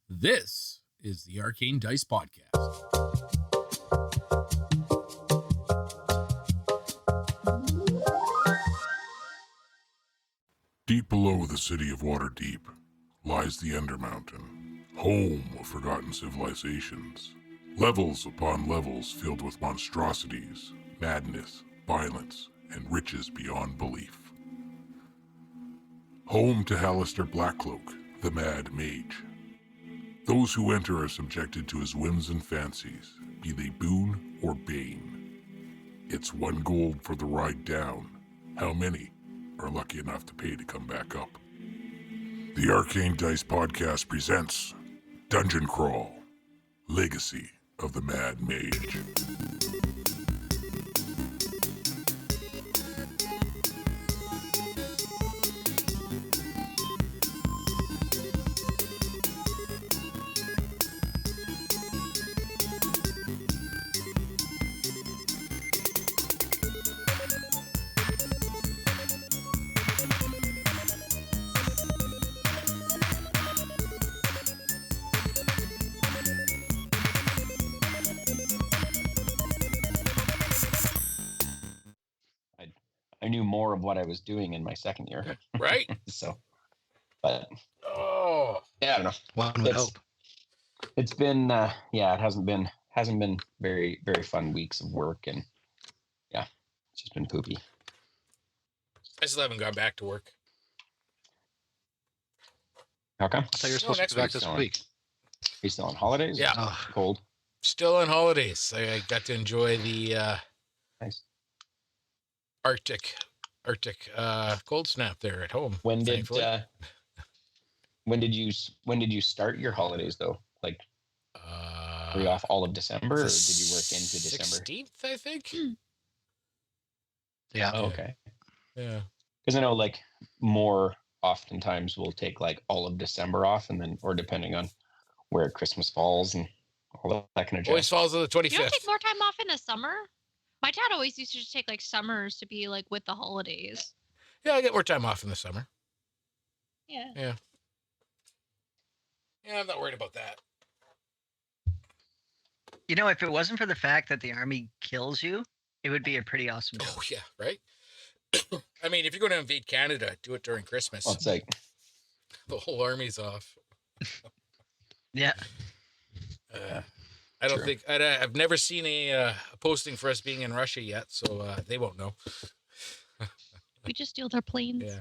This is the Arcane Dice Podcast. Deep below the city of Waterdeep lies the Ender Mountain, home of forgotten civilizations. Levels upon levels filled with monstrosities, madness, violence, and riches beyond belief. Home to Hallister Blackcloak, the Mad Mage. Those who enter are subjected to his whims and fancies, be they boon or bane. It's 1 gold for the ride down. How many are lucky enough to pay to come back up? The Arcane Dice Podcast presents Dungeon Crawl, Legacy of the Mad Mage. I knew more of what I was doing in my second year. Right? So, but Oh, yeah, I don't know. One would hope. It's been, it hasn't been very, very fun weeks of work, and yeah, it's just been poopy. I still haven't gone back to work. How come? I thought you were supposed to be back this week. Are you still on holidays? Yeah. Oh, Cold. Still on holidays. I got to enjoy the Nice. Arctic cold snap there at home. When did thankfully. when did you start your holidays though? Like, were you off all of December, or did you work into December? 16th, I think. yeah. Oh, okay. Yeah. Because I know, like, more oftentimes we'll take like all of December off, and then, or depending on where Christmas falls and all that kind of Always jazz. falls on the 25th. You don't take more time off in the summer? My dad always used to just take like summers to be like with the holidays. Yeah, I get more time off in the summer. Yeah. Yeah. Yeah, I'm not worried about that. You know, if it wasn't for the fact that the army kills you, it would be a pretty awesome job. Oh, yeah, right? I mean, if you're going to invade Canada, do it during Christmas. Well, it's like, The whole army's off. Yeah. I don't True. think I've never seen a posting for us being in Russia yet, so they won't know. We just steal their planes. Yeah.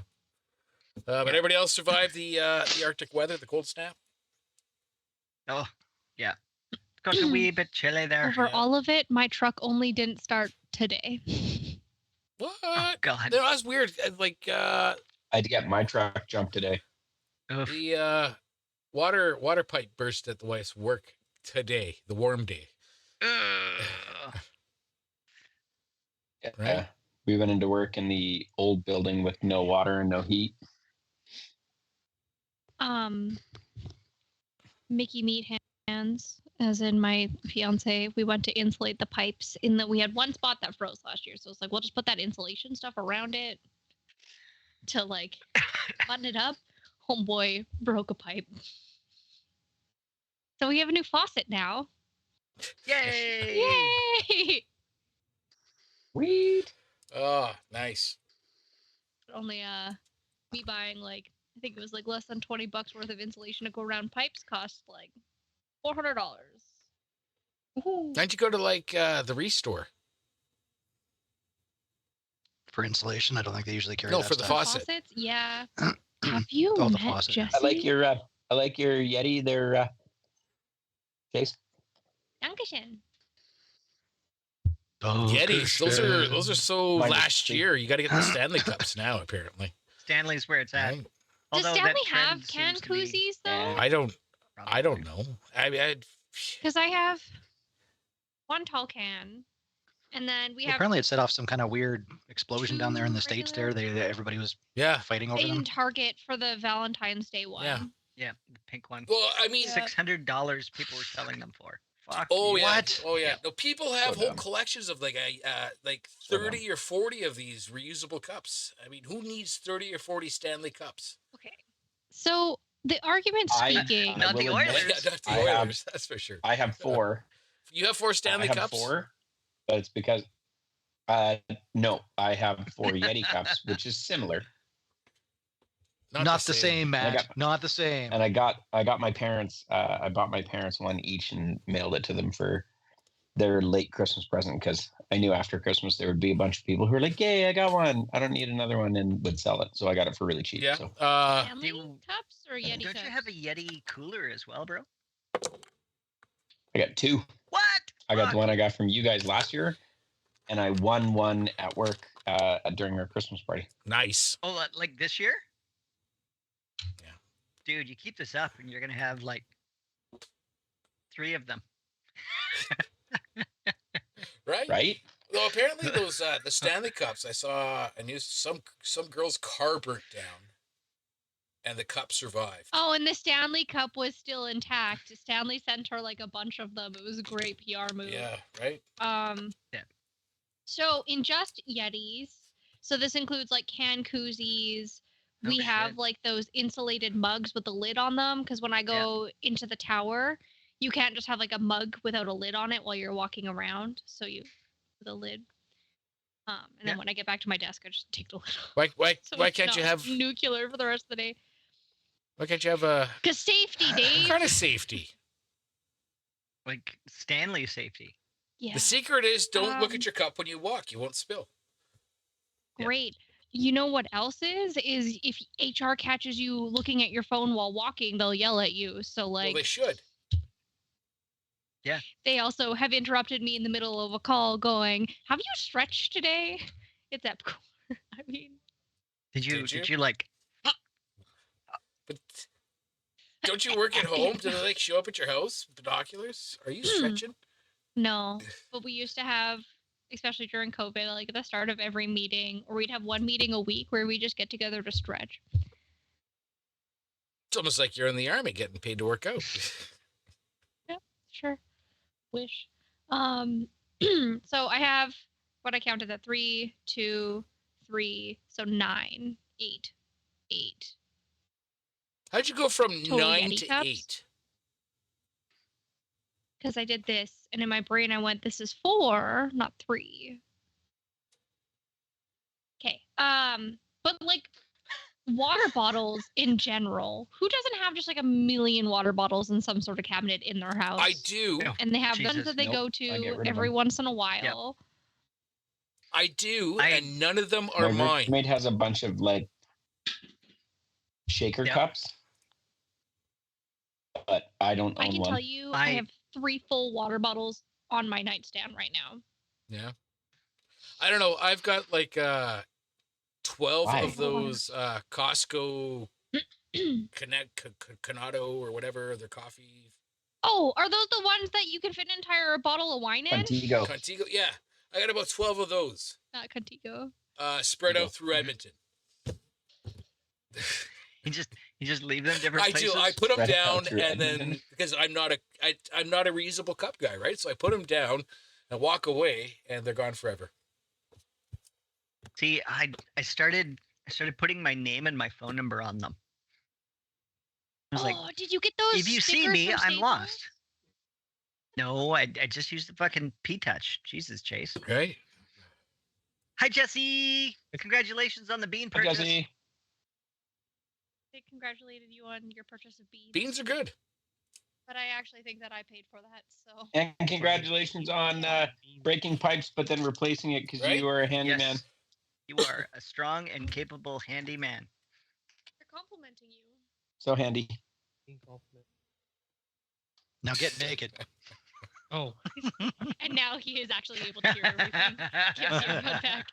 But everybody else survived the Arctic weather, the cold snap. Oh, yeah. Got a wee bit chilly there. Over all of it, my truck only didn't start today. What? Oh, God. No, that's weird. Like I had to get my truck jumped today. Oof. the water pipe burst at the wife's work today, the warm day. Ugh. Yeah. Right. We went into work in the old building with no water and no heat. Mickey Meat Hands, as in my fiance, we went to insulate the pipes we had one spot that froze last year. So it's like, we'll just put that insulation stuff around it to like button it up. Homeboy broke a pipe. So we have a new faucet now. Yay! Yay! Sweet. Oh, nice. Only me buying like, I think it was like less than $20 worth of insulation to go around pipes cost like $400. Woohoo. Why'd you go to like the Restore? For insulation, I don't think they usually carry No, that for the stuff. faucet. Faucets? Yeah. Have you Oh, the met faucet. Jesse? I like your Yeti there, Chase. Dankeschön. Oh, Yetis. Those are so Mine is last cheap. year. You got to get the Stanley Cups now, apparently. Stanley's where it's at. Right? Does Although Stanley that trend have can seems to be koozies though? Yeah. I don't know. Because I have one tall can, and then we Well, have apparently, it set off some kind of weird explosion down there in the two States. regular- Everybody was Yeah. fighting over in them. Target for the Valentine's Day one. Yeah. Yeah, the pink one. Well, I mean, $600 people were selling them for. Fuck. oh you. yeah, What? oh yeah. No, people have So whole dumb. collections of like 30 or 40 of these reusable cups. I mean, who needs 30 or 40 Stanley cups? Okay. So The argument speaking. Not the will admit, Oilers. Yeah, not the I have- Oilers, that's for sure. I have 4. You have 4 Stanley I have Cups? 4, but it's because no, I have 4 Yeti cups, which is similar. Not the same, I Matt. got- Not the same. And I got my parents. I bought my parents one each and mailed it to them for their late Christmas present because I knew after Christmas there would be a bunch of people who were like, "Yay, I got one! I don't need another one," and would sell it. So I got it for really cheap. Yeah. So Stanley Do- cups or Yeti Don't cups? you have a Yeti cooler as well, bro? I got 2. What? I got Fuck. the one I got from you guys last year, and I won one at work during our Christmas party. Nice. Oh, like this year? Yeah. Dude, you keep this up and you're gonna have like 3 of them. Right? Right? Though apparently those the Stanley Cups, I saw a news some girl's car burnt down and the cup survived. Oh, and the Stanley Cup was still intact. Stanley sent her like a bunch of them. It was a great PR move. Yeah, right? Yeah. So in just Yetis, so this includes like can koozies. Oh, We have shit. like those insulated mugs with a lid on them because when I go into the tower, you can't just have like a mug without a lid on it while you're walking around. So you with a lid. And then Yeah. when I get back to my desk, I just take the lid off. Why So why it's can't you not have nuclear for the rest of the day? why can't you have a Because safety, Dave. kind of safety? Like Stanley safety. Yeah. The secret is don't look Um, at your cup when you walk. You won't spill. Yeah. Great. You know what else is if HR catches you looking at your phone while walking, they'll yell at you. So Well, like they should. they also have interrupted me in the middle of a call going, "Have you stretched today?" It's epic. I mean, Did you Did you? did you like But don't you work at home? Do they like show up at your house? Binoculars? Are you stretching? no. But we used to have, especially during COVID, like at the start of every meeting, or we'd have one meeting a week where we just get together to stretch. It's almost like you're in the army getting paid to work out. Sure. Wish. So I have what I counted at 3, 2, 3, so 9, 8, 8. How'd you go from Total 9 Yeti to cups? 8? Because I did this, and in my brain I went, "This is 4, not 3." Okay. But like water bottles in general, who doesn't have just like a million water bottles in some sort of cabinet in their house? I do. Yeah. And they have ones Jesus, that they nope, go I get to rid of every them. once in a while. I do, I- and none of them are My mine. roommate has a bunch of like shaker Yep. cups, but I don't I own can one. tell you, I I- have 3 full water bottles on my nightstand right now. Yeah. I don't know. I've got like 12 Why? of those Costco Canado or whatever, their coffee. Oh, are those the ones that you can fit an entire bottle of wine in? Contigo. Contigo. Yeah. I got about 12 of those Not Contigo. spread Contigo. out through Edmonton. you just leave them different I places? do. I put them Spread it out down, through and then Edmonton. because I'm not a reusable cup guy, right? So I put them down and walk away, and they're gone forever. See, I started putting my name and my phone number on them. I was like, Oh, did you get those? if you see stickers me, from I'm Staples? lost. No, I just used the fucking P-Touch. Jesus, Chase. Right? Hi, Jesse. Congratulations on the bean Hi, purchase. Jesse. They congratulated you on your purchase of beans. Beans are good. But I actually think that I paid for that, so. And congratulations on breaking pipes, but then replacing it because Right? you are a handyman. Yes. You are a strong and capable handyman. They're complimenting you. So handy. Now get naked. Oh, And now he is actually able to hear everything. Gives you a good back.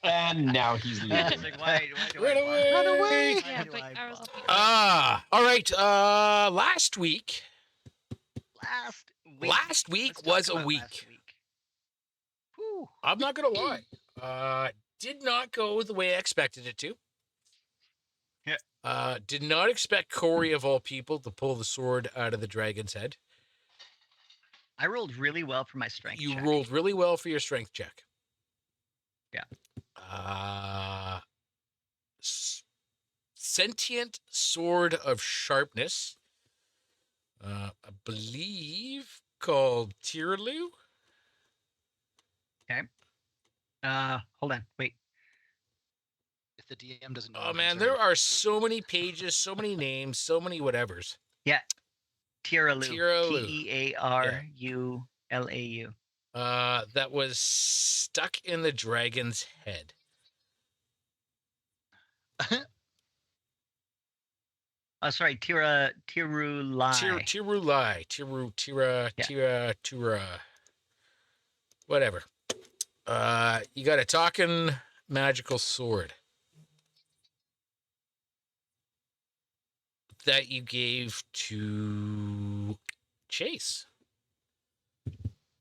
And now he's I leaving. was like, why do Run I away! want- Run away! Why Yeah, do but I I was want- helping you. All right. Last week Last week. was Let's a talk about week. last week. Whew. I'm not gonna lie. Did not go the way I expected it to. Yeah. Did not expect Corey of all people to pull the sword out of the dragon's head. I rolled really well for my strength. You check. rolled really well for your strength check. Yeah. sentient sword of sharpness. I believe called Tiralu. Hold on. Wait. If the DM doesn't know, Oh I'm man, concerned. there are so many pages, so many names, so many whatevers. Yeah. Tiralu. Tiralu. Tearulau. That was stuck in the dragon's head. Oh, sorry. Tirulai. Tirulai. Tira. Whatever. You got a talking magical sword that you gave to Chase.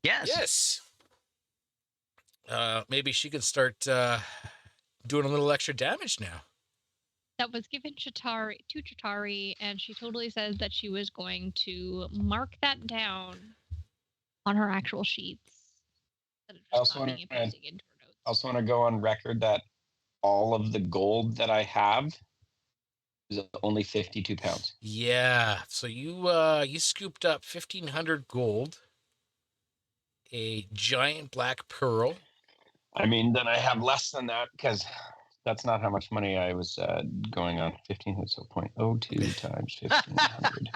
Yes. Maybe she can start doing a little extra damage now. That was given to Chitari, and she totally said that she was going to mark that down on her actual sheets. Instead of I just also copying and wanna- pasting into her notes. I also want to go on record that all of the gold that I have is only 52 pounds. Yeah. So you scooped up 1,500 gold, a giant black pearl. I mean, then I have less than that because that's not how much money I was going on. 15, so 0.02 times 1,500.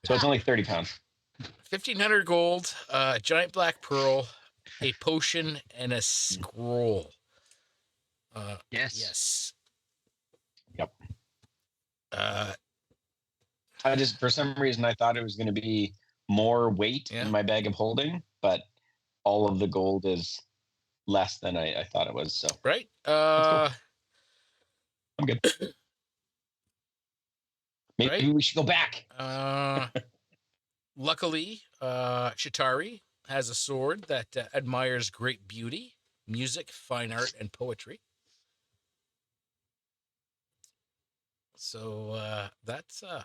So it's only 30 pounds. 1,500 gold, giant black pearl, a potion, and a scroll. Yes. Yep. Uh, I just, for some reason, I thought it was going to be more weight Yeah. in my bag of holding, but all of the gold is less than I thought it was. So right. go. I'm good. Maybe Right. we should go back. Luckily, Chitari has a sword that admires great beauty, music, fine art, and poetry. So that's There's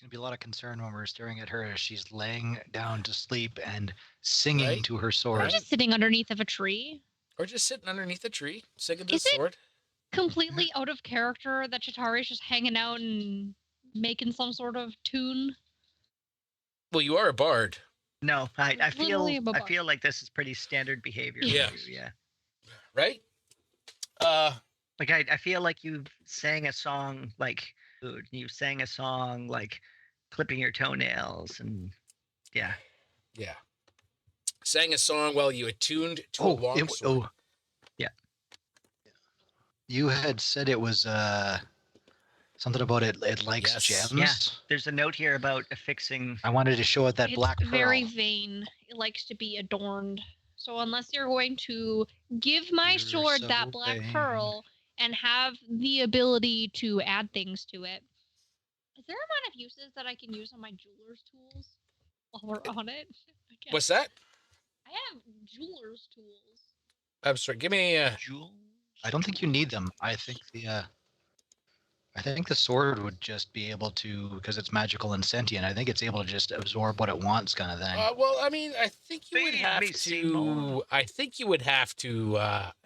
going to be a lot of concern when we're staring at her as she's laying down to sleep and singing Right, to her Or sword. just sitting underneath of a tree. or just sitting underneath a tree, singing the Is it- sword. Completely out of character that Chitari's just hanging out and making some sort of tune. Well, you are a bard, No, I feel Literally a I barbarian. feel like this is pretty standard behavior. Yeah. For you, yeah. right? Like I feel like you sang a song like you sang a song like clipping your toenails and yeah. Yeah. Sang a song while you attuned to a long sword. You had said it was something about it likes Yes. gems. Yeah. There's a note here about affixing. I wanted to show it that It's black pearl. very vain. It likes to be adorned. So unless you're going to give my You're sword so that black vain. pearl and have the ability to add things to it, is there a amount of uses that I can use on my jeweler's tools while we're on it? I What's that? I have jeweler's tools. I'm sorry. Give me Jewels. I don't think you need them. I think the sword would just be able to, because it's magical and sentient. I think it's able to just absorb what it wants, kind of thing. well, I mean, I think you would Feed have me, to. Seymour. I think you would have to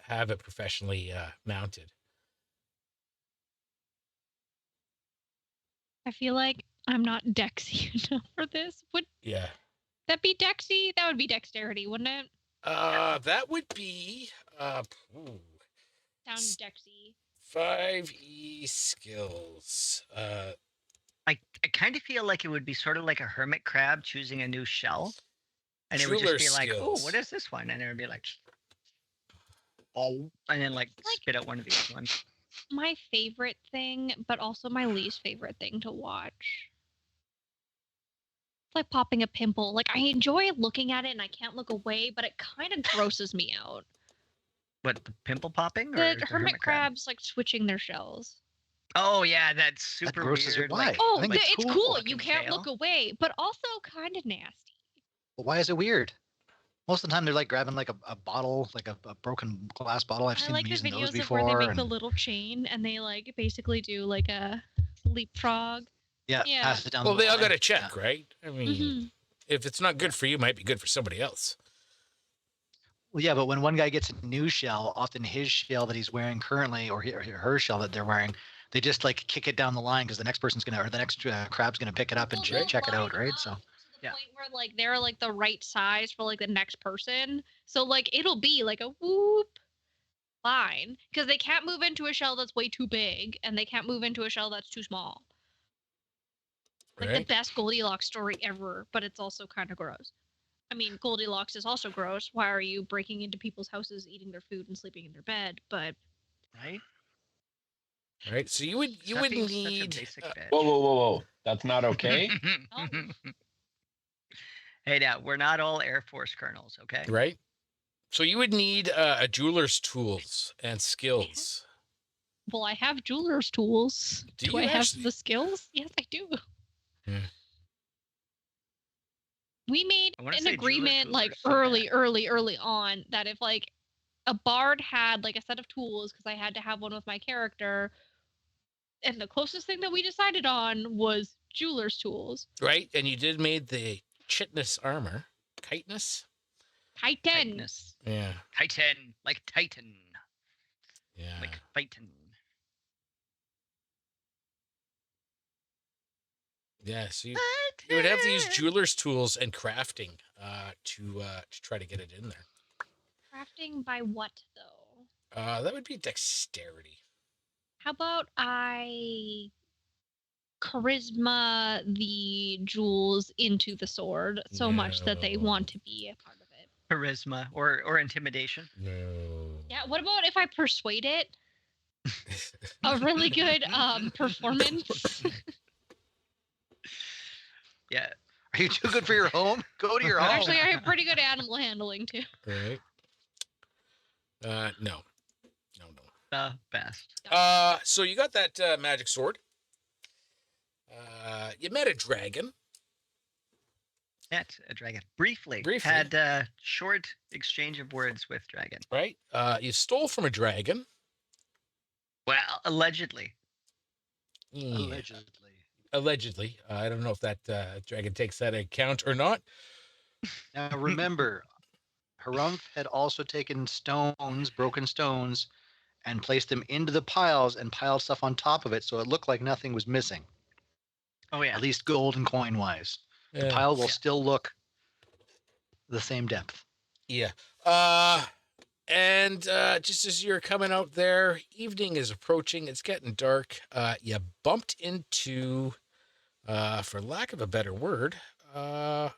have it professionally mounted. I feel like I'm not Dexy enough for this. Would Yeah. that be Dexy? That would be dexterity, wouldn't it? That would be Sounds Dexy. 5e skills. I kind of feel like it would be sort of like a hermit crab choosing a new shell. And it would Jeweler just be like, oh, skills. what is this one? And it would be like, oh, and then like spit out one of these ones. My favorite thing, but also my least favorite thing to watch. It's like popping a pimple. Like, I enjoy looking at it and I can't look away, but it kind of grosses me out. What, the pimple popping? Or The the hermit crab? crabs like switching their shells. Oh yeah, that's super grosses you. weird. Why? Like, Oh, I think it's it's cool. cool. You Fucking can't tail. look away, but also kind of nasty. But why is it weird? Most of the time, they're like grabbing like a bottle, like a broken glass bottle. I've I seen like them the using those videos of before. where they make the and- little chain and they like basically do like a leapfrog. yeah, yeah. pass it down. Well, the they all line. got to check, right? I mean, Mhm. if it's not good for you, it might be good for somebody else. Well, yeah, but when one guy gets a new shell, often his shell that he's wearing currently, or her shell that they're wearing, they just like kick it down the line because the next person's gonna, or the next crab's gonna pick it up and Well, check it they'll out, line right? up So to the Yeah. point where like they're like the right size for like the next person. So like it'll be like a whoop line because they can't move into a shell that's way too big and they can't move into a shell that's too small. Like the Right? best Goldilocks story ever, but it's also kind of gross. I mean, Goldilocks is also gross. Why are you breaking into people's houses, eating their food, and sleeping in their bed? But Right? Right. So you would Stop being need. such a basic bitch. Whoa. That's not okay. Oh. Hey, now we're not all Air Force colonels, okay? Right. So you would need a jeweler's tools and skills. well, I have jeweler's tools. Do I you have actually? the skills? Yes, I do. Yeah. We made I wanna an say jeweler agreement tools like are so early on that if like a bard had like a set of tools because I had to have one with my character, and the closest thing that we decided on was jeweler's tools. Right. And you did made the chitness armor. Chitinous? Titan. Titanus. Yeah. Titan. Like Titan. Yeah. Like Titan. Yeah. So you would have to use jeweler's tools and crafting to try to get it in there. Crafting by what though? That would be dexterity. How about I charisma the jewels into the sword so much that they No. want to be a part of it? Charisma or intimidation. No. Yeah, what about if I persuade it? A really good performance. Yeah. are you too good for your home? Go to your home. Actually, I have pretty good animal handling too. Right. No. The best. So you got that magic sword. You met a dragon. Met a dragon. Briefly. Briefly. Had a short exchange of words with dragon. Right. You stole from a dragon. Well, allegedly. Yeah. Allegedly. I don't know if that dragon takes that account or not. Now remember, Harumph had also taken stones, broken stones, and placed them into the piles and piled stuff on top of it so it looked like nothing was missing. Oh yeah. At least gold and coin wise. The Yeah. pile will Yeah. still look the same depth. Yeah. And just as you're coming out there, evening is approaching. It's getting dark. You bumped into, for lack of a better word, a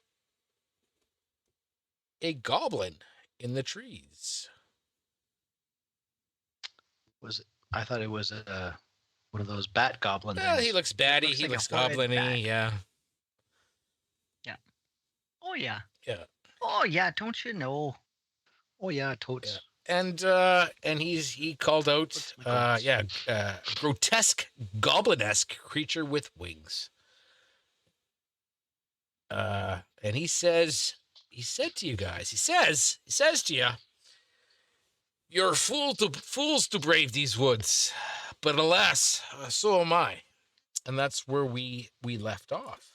goblin in the trees. I thought it was one of those bat goblin Well, things. he looks batty. looks He like a looks horrid goblin-y. bat. Yeah. Oh yeah. Yeah. Oh yeah. Don't you know? Oh yeah, totes. Yeah. And he called out, What's my goals? grotesque goblin-esque creature with wings. And he said to you guys, he says to you, you're fools to brave these woods, but alas, so am I. And that's where we left off.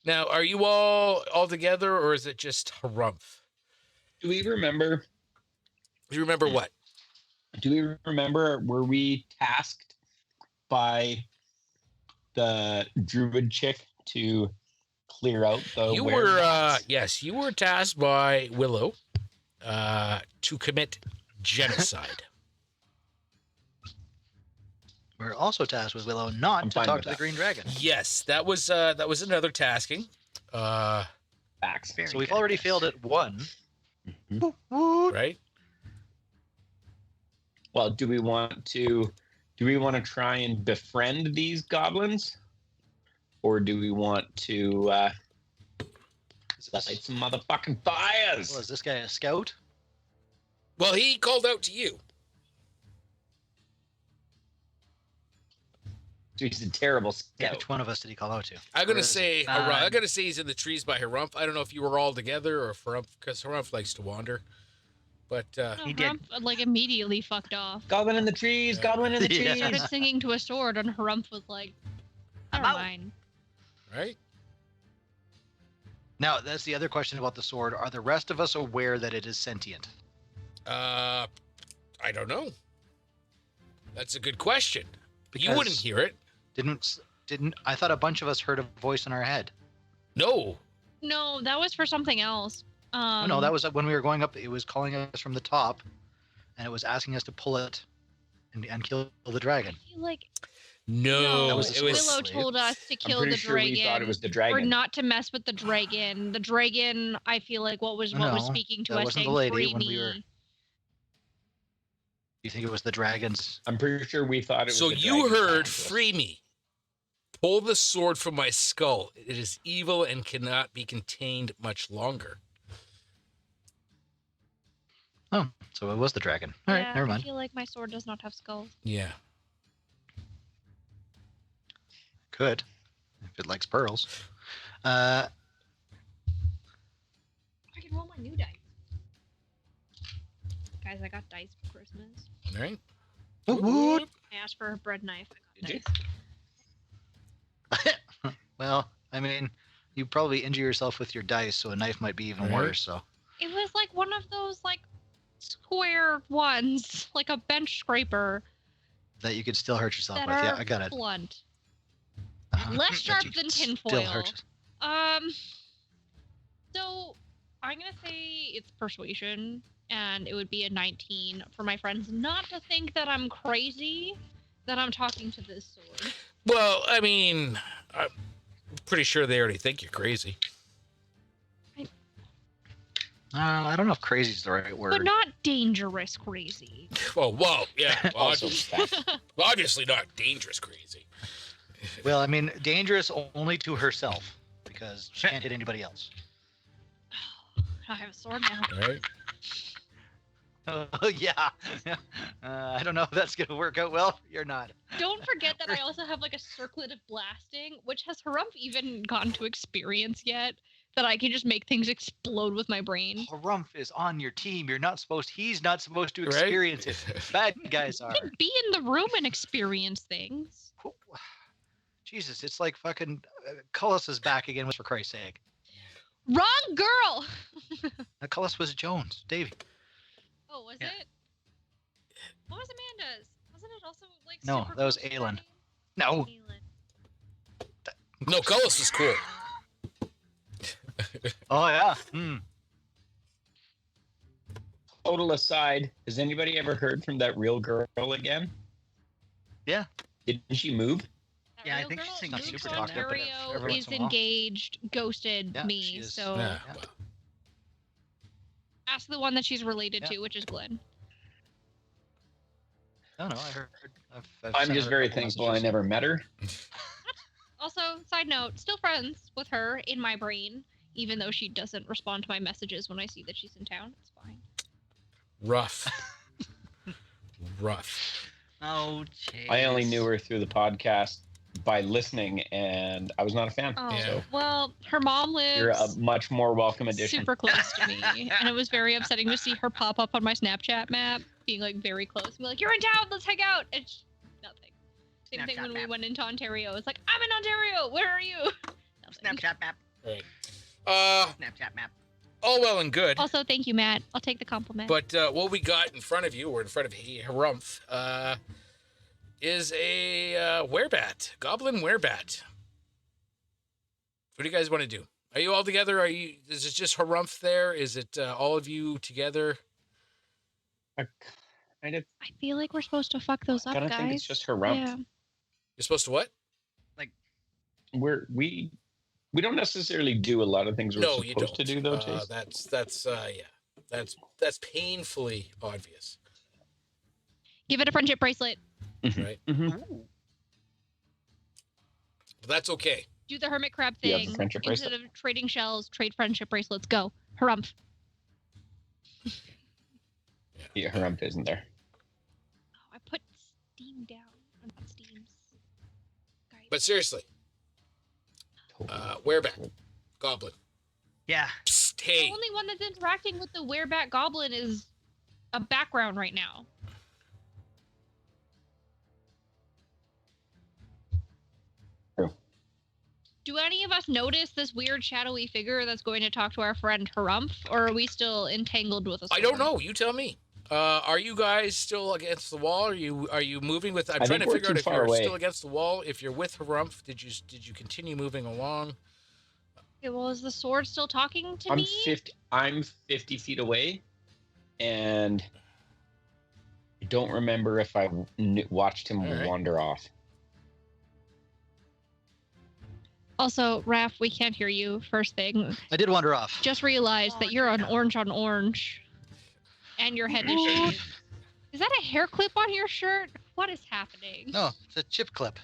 Now, are you all together, or is it just Harumph? Do we remember? Do you remember what? Do we remember? Were we tasked by the druid chick to clear out the? You were werebats? yes, you were tasked by Willow to commit genocide. We're also tasked with Willow not I'm to fine talk with to the that. Green Dragon. Yes, that was another tasking. Facts. Very So we've good, already yes. failed at one. Mhm. Right? Well, do we want to try and befriend these goblins, or do we want to light some motherfucking fires? Well, is this guy a scout? Well, he called out to you. He's a terrible Yeah. scout. Which one of us did he call out to? I'm gonna Where is say he? I'm gonna say he's in the trees by Harumph. I don't know if you were all together or if Harumph, because Harumph likes to wander. But No, He did. Harumph, like immediately fucked off. Goblin in the trees, Yeah. goblin in the Yeah. trees. Started singing to a sword, and Harumph was like, I'm "Never out." mind." right? Now, that's the other question about the sword. Are the rest of us aware that it is sentient? I don't know. That's a good question. You Because wouldn't hear it. Didn't I thought a bunch of us heard a voice in our head? No. No, that was for something else. Oh, no, that was when we were going up. It was calling us from the top, and it was asking us to pull it and kill the dragon. I feel like No. That was It was. Willow told us to I'm kill pretty the sure dragon. we thought it was the Or dragon. not to mess with the dragon. The dragon, I feel like what was No, speaking to that us wasn't saying the lady free when me. we were- Do you think it was the dragons? I'm pretty sure we thought it was So the you dragon heard, talking to us. free me. Pull the sword from my skull. It is evil and cannot be contained much longer. Oh, so it was the dragon. All right, Yeah, never I mind. feel like my sword does not have skulls. Yeah. Could, if it likes pearls. Uh, I can roll my new dice. Guys, I got dice for Christmas. All right. Woot. I asked for a bread knife. I Did got you? dice. Well, I mean, you probably injure yourself with your dice, so a knife might be even Right. worse. So It was like one of those like square ones, like a bench scraper that you could still hurt yourself that with. are Yeah, I got it. blunt. Uh-huh. Less That sharp you than could still tinfoil. hurt- So I'm gonna say it's persuasion, and it would be a 19 for my friends not to think that I'm crazy, that I'm talking to this sword. Well, I mean, I'm pretty sure they already think you're crazy. I don't know if crazy is the right word. But not dangerous crazy. Whoa, yeah. Well, Also, obviously not dangerous crazy. Well, I mean, dangerous only to herself because she can't hit anybody else. I have a sword now. All right. Oh yeah. I don't know if that's gonna work out well. You're not. Don't forget that I also have like a circlet of blasting, which has Harumph even gotten to experience yet, that I can just make things explode with my brain. Harumph is on your team. You're not supposed. He's not supposed to Right? experience it. Bad guys are. I can be in the room and experience things. Jesus, it's like fucking Cullis is back again. For Christ's sake, Wrong girl! Cullis was Jones. Davey. Oh, was Yeah. it? What was Amanda's? Wasn't it also like No, super that was close to Aelin. name? No. Aelin. No, Cullis is cool. Oh yeah. total aside, has anybody ever heard from that real girl again? Yeah. Didn't she move? That Yeah, I real think girl she's in moved super to talkative, but Ontario, every once is in a while. engaged, ghosted Yeah, she me. is. So Yeah. Yeah. Well, ask the one that she's related Yeah. to, which is Glenn. No, I heard. I've I'm sent just her a very couple thankful I messages. never met her. Also, side note, still friends with her in my brain, even though she doesn't respond to my messages when I see that she's in town. It's fine. rough. Rough. Oh, jeez. I only knew her through the podcast by listening, and I was not a fan. Oh, Yeah. well, her mom lives You're a much more welcome addition. super close to me, and it was very upsetting to see her pop up on my Snapchat map, being like very close. And be like, "You're in town, let's hang out." And nothing. Same thing Snapchat when we map. went into Ontario. It's like, "I'm in Ontario. Where are you?" Nothing. Snapchat map. Right. Snapchat map. All well and good. Also, thank you, Matt. I'll take the compliment. But what we got in front of you, or in front of Harumph, is a werebat, goblin werebat. What do you guys want to do? Are you all together? Is it just Harumph there? Is it all of you together? I kind of I feel like we're supposed to fuck those up, kind of guys. think it's just her rump. Yeah. You're supposed to what? We don't necessarily do a lot of things we're No, you supposed don't. to do though, Chase. That's painfully obvious, Give it a friendship bracelet. right? Mhm. But that's okay. Do the hermit crab You have the thing. friendship Instead of trading shells, trade friendship bracelets. Go. Harumph. Yeah, her rump isn't there. Oh, I put Steam down. I'm not Steam's. Guys. But seriously, werebat, goblin. Yeah. Psst, the hey. only one that's interacting with the werebat goblin is a background right now. Do any of us notice this weird shadowy figure that's going to talk to our friend Harumph, or are we still entangled with a sword? I don't know. You tell me. Are you guys still against the wall? Are you moving with? I'm I trying think to we're figure out too if far you're away. still against the wall. If you're with Harumph, did you continue moving along? Okay, well, is the sword still talking to I'm me? 50 feet away, and I don't remember if I watched him All right. wander off. Also, Raph, we can't hear you. First thing, I did wander off. just realized that you're on orange, and your head is shaved. Is that a hair clip on your shirt? What is happening? No, it's a chip clip.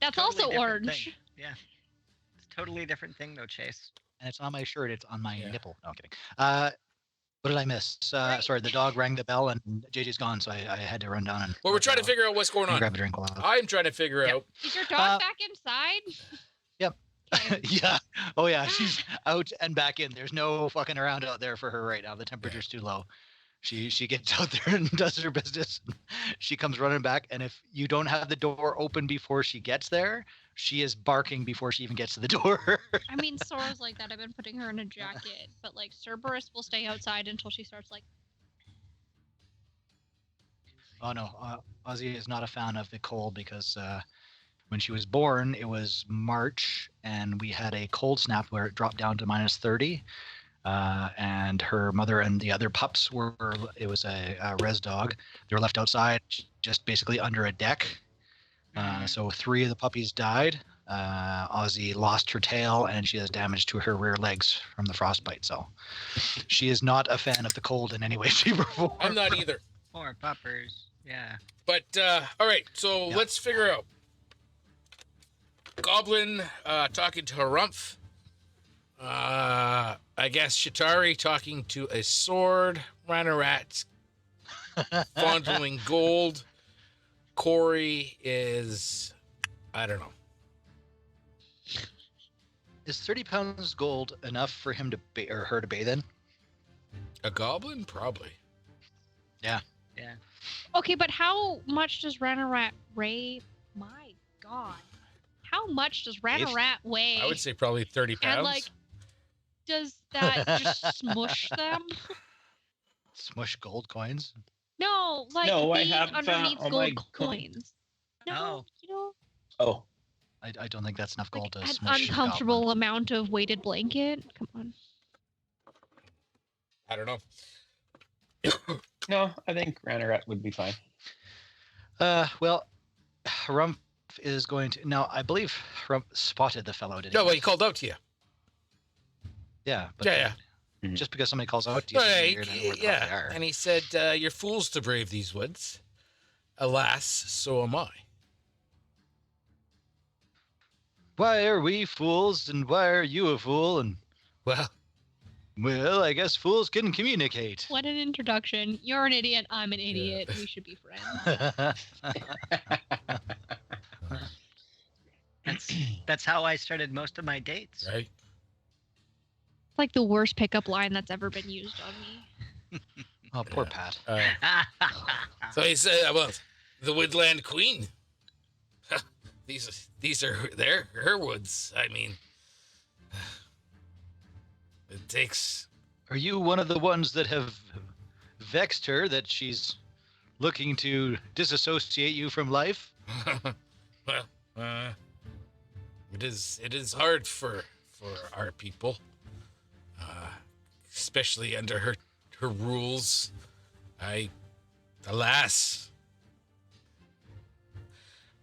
That's Totally also different orange. thing. Yeah. It's a totally different thing though, Chase. And it's on my shirt. It's on my Yeah. nipple. No, I'm kidding. What did I miss? Right. Sorry, the dog rang the bell and JJ's gone, so I had to run down and. Well, we're trying to figure out what's going on. grab a drink while. I'm trying to figure Yep. out. Is your dog back inside? Yep. Okay. Yeah. Oh yeah, she's out and back in. There's no fucking around out there for her right now. The temperature's too low. She gets out there and does her business. She comes running back, and if you don't have the door open before she gets there, she is barking before she even gets to the door. I mean, Sora's like that. I've been putting her in a jacket, but like Cerberus will stay outside until she starts like. Oh no, Ozzy is not a fan of the cold because when she was born, it was March, and we had a cold snap where it dropped down to -30. And her mother and the other pups it was a res dog. They were left outside, just basically under a deck. So 3 of the puppies died. Ozzy lost her tail, and she has damage to her rear legs from the frostbite. So she is not a fan of the cold in any way, shape, or form. I'm not either. Poor puppers. Yeah. But all right, so Yeah. let's figure out. Goblin talking to Harumph. I guess Shatari talking to a sword. Ranarat fondling gold. Corey is, I don't know. Is 30 pounds gold enough for him to or her to bathe in? A goblin? Probably. Yeah. Okay, but how much does Ranarat weigh? My God, how much does Ranarat weigh? I would say probably 30 pounds. And like, does that just smush them? Smush gold coins? No, like No, I the have, underneath all gold my coins. No, Oh. you know, Oh, I don't think that's enough gold like to an smush a uncomfortable goblin. amount of weighted blanket. Come on. I don't know. no, I think Ranarat would be fine. Well, Harumph is going to now. I believe Harumph spotted the fellow. Did No, well, he called out to you. Yeah, but Yeah. just because somebody calls out to you, Right, you're gonna know where the fuck they yeah. are. And he said, "You're fools to brave these woods. Alas, so am I." Why are we fools, and why are you a fool? And Well, I guess fools can communicate. What an introduction. You're an idiot. I'm an idiot. We should be friends. That's how I started most of my dates. right. It's like the worst pickup line that's ever been used on me. Oh, poor Pat. So he said, "Well, the Woodland Queen. These are her woods. I mean, it takes." Are you one of the ones that have vexed her that she's looking to disassociate you from life? Well, it is hard for our people, especially under her rules. Alas,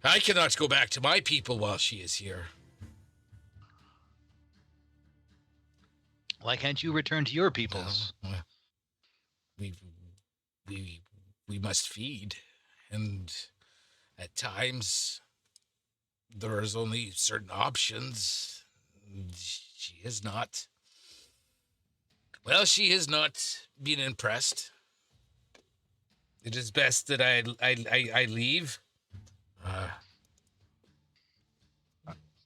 I cannot go back to my people while she is here. Why can't you return to your peoples? Well, we must feed, and at times there is only certain options. She has not. Well, she has not been impressed. It is best that I leave.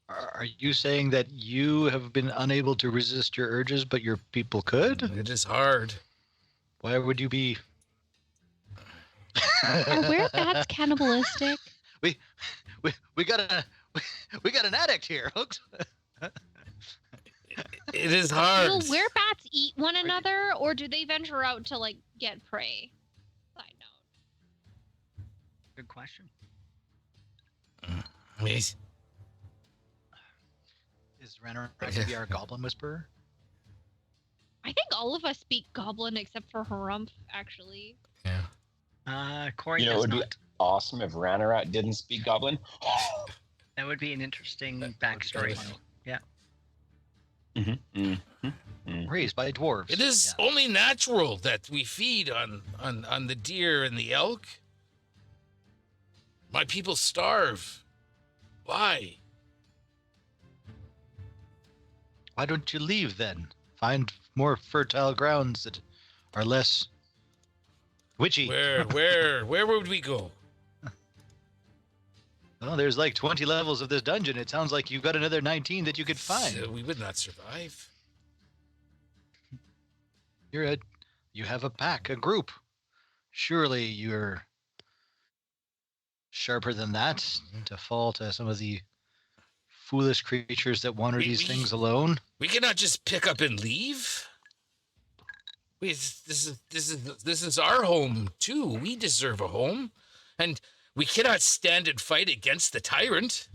Are you saying that you have been unable to resist your urges, but your people could? It is hard. Why would you be? Are werebats cannibalistic? We got an addict here, folks. It is hard. Will werebats eat one another, or do they venture out to like get prey? Side note. Good question. Yes. Is Renner to be our goblin whisperer? I think all of us speak goblin except for Harumph, actually. Yeah. Corey You know, it does would be not. awesome if Ranarat didn't speak Goblin. That would be an interesting backstory. Yeah. Raised by dwarves. It is only natural that we feed on the deer and the elk. My people starve. Why? Why don't you leave then? Find more fertile grounds that are less witchy. Where would we go? Well, there's like 20 levels of this dungeon. It sounds like you've got another 19 that you could find. So we would not survive. You have a pack, a group. Surely you're sharper than that to fall to some of the foolish creatures that wander these things alone. We cannot just pick up and leave. This is our home too. We deserve a home, and we cannot stand and fight against the tyrant.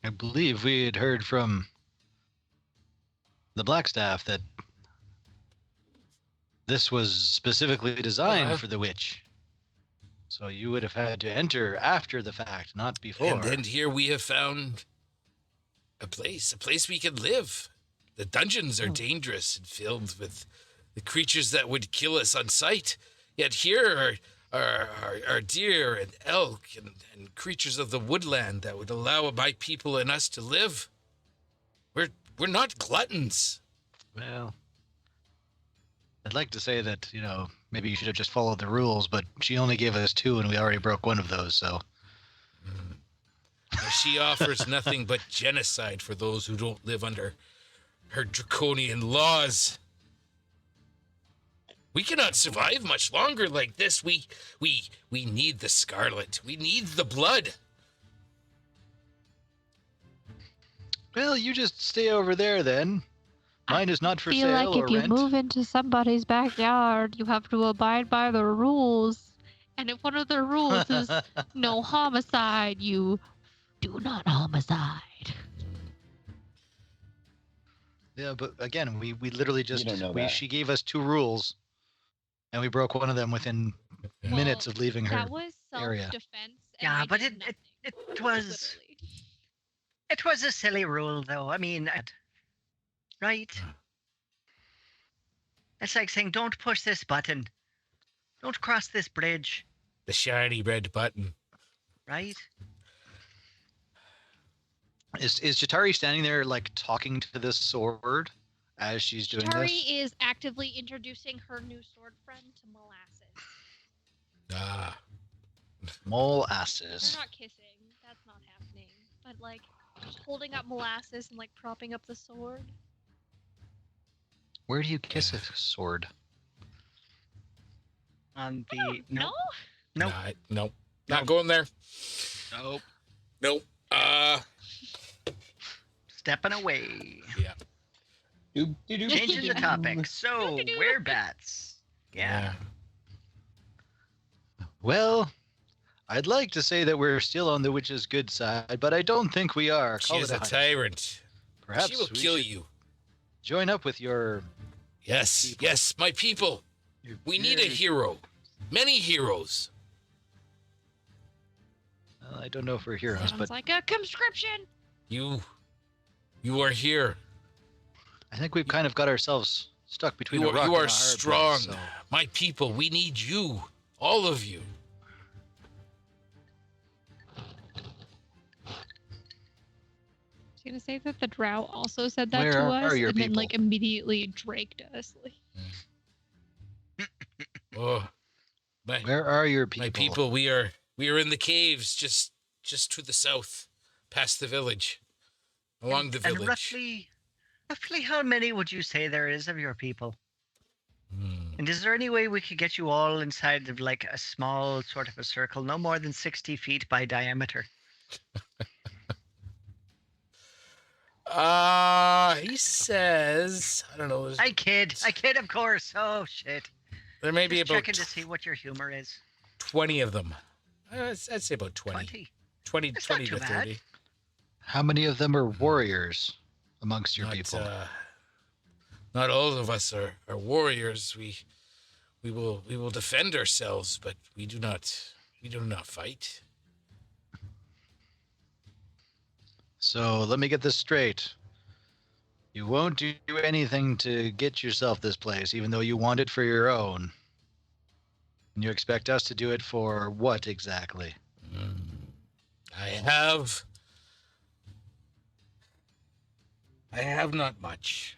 I believe we had heard from the Blackstaff that this was specifically designed for the witch. So you would have had to enter after the fact, not before. And here we have found a place we can live. The dungeons are dangerous and filled with the creatures that would kill us on sight. Yet here are deer and elk and creatures of the woodland that would allow my people and us to live. We're not gluttons. Well, I'd like to say that, maybe you should have just followed the rules, but she only gave us 2 and we already broke one of those, so. She offers nothing but genocide for those who don't live under her draconian laws. We cannot survive much longer like this. We need the scarlet. We need the blood. Well, you just stay over there then. Mine is not for I feel sale like or if you rent. move into somebody's backyard, you have to abide by the rules. And if one of the rules is no homicide, you do not homicide. Yeah, but again, we literally just don't know that. she gave us 2 rules, and we broke one of them within minutes of leaving her. That was area. self-defense. and Yeah, I but did it nothing, was literally. it was a silly rule though. I mean, right? It's like saying, "Don't push this button. Don't cross this bridge." The shiny red button. Right? Is Chitari standing there like talking to this sword as she's doing Tari this? is actively introducing her new sword friend to Molasses. Ah. Molasses. They're not kissing. That's not happening. But like, just holding up Molasses and like propping up the sword. Where do you kiss a sword? On I the don't know. Nope. Nope. Not going there. Nope. Nope. Stepping away. Yeah. Changing the topic. So, werebats. Yeah. Well, I'd like to say that we're still on the witch's good side, but I don't think we are. She Call is it a hunt. tyrant. Perhaps She will we kill should you. Join up with your. Yes. people. Yes, my people. We need a hero. Many heroes. Well, I don't know if we're heroes, Sounds but like a conscription. You are here. I think we've kind of got ourselves stuck between a rock You and a are hard strong. place, so. My people, we need you. All of you. I was gonna say that the drow also said that Where to are us, your and then people? like immediately draked us. Like, Oh, Where are your people? my people, we are in the caves just to the south, past the village, along the And village. roughly how many would you say there is of your people? Hmm. And is there any way we could get you all inside of like a small sort of a circle, no more than 60 feet by diameter? He says, I don't know. I kid, of course. Oh shit. There may be Just about checking to see what your humor is. 20 of them. I'd say about 20. 20 That's not to too bad. 30. How many of them are warriors amongst your Not, people? Not all of us are warriors. We will defend ourselves, but we do not fight. So let me get this straight. You won't do anything to get yourself this place, even though you want it for your own. And you expect us to do it for what exactly? I have not much.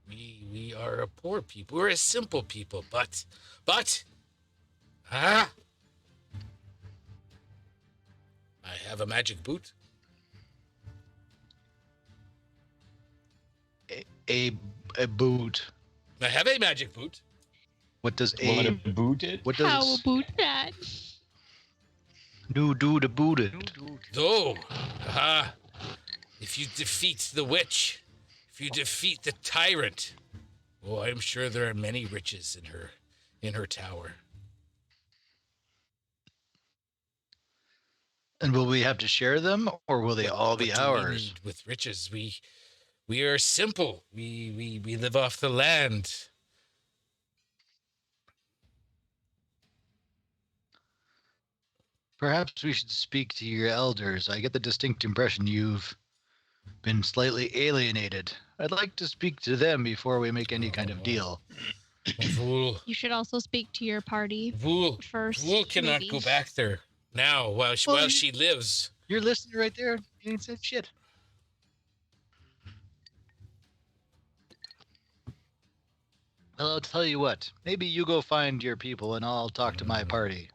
We are a poor people. We're a simple people, but I have a magic boot. A boot. I have a magic boot. What does What a a booted? what How does about that? do to boot it? Oh, if you defeat the witch, if you defeat the tyrant, oh, I'm sure there are many riches in her tower. And will we have to share them, or will they all be What do we ours? need with riches? We are simple. We live off the land. Perhaps we should speak to your elders. I get the distinct impression you've been slightly alienated. I'd like to speak to them before we make any kind of deal. Vool, You should also speak to your party Vool, first. Vool cannot maybe. go back there now while she lives. You're listening right there. You ain't said shit. Well, I'll tell you what. Maybe you go find your people, and I'll talk to my party.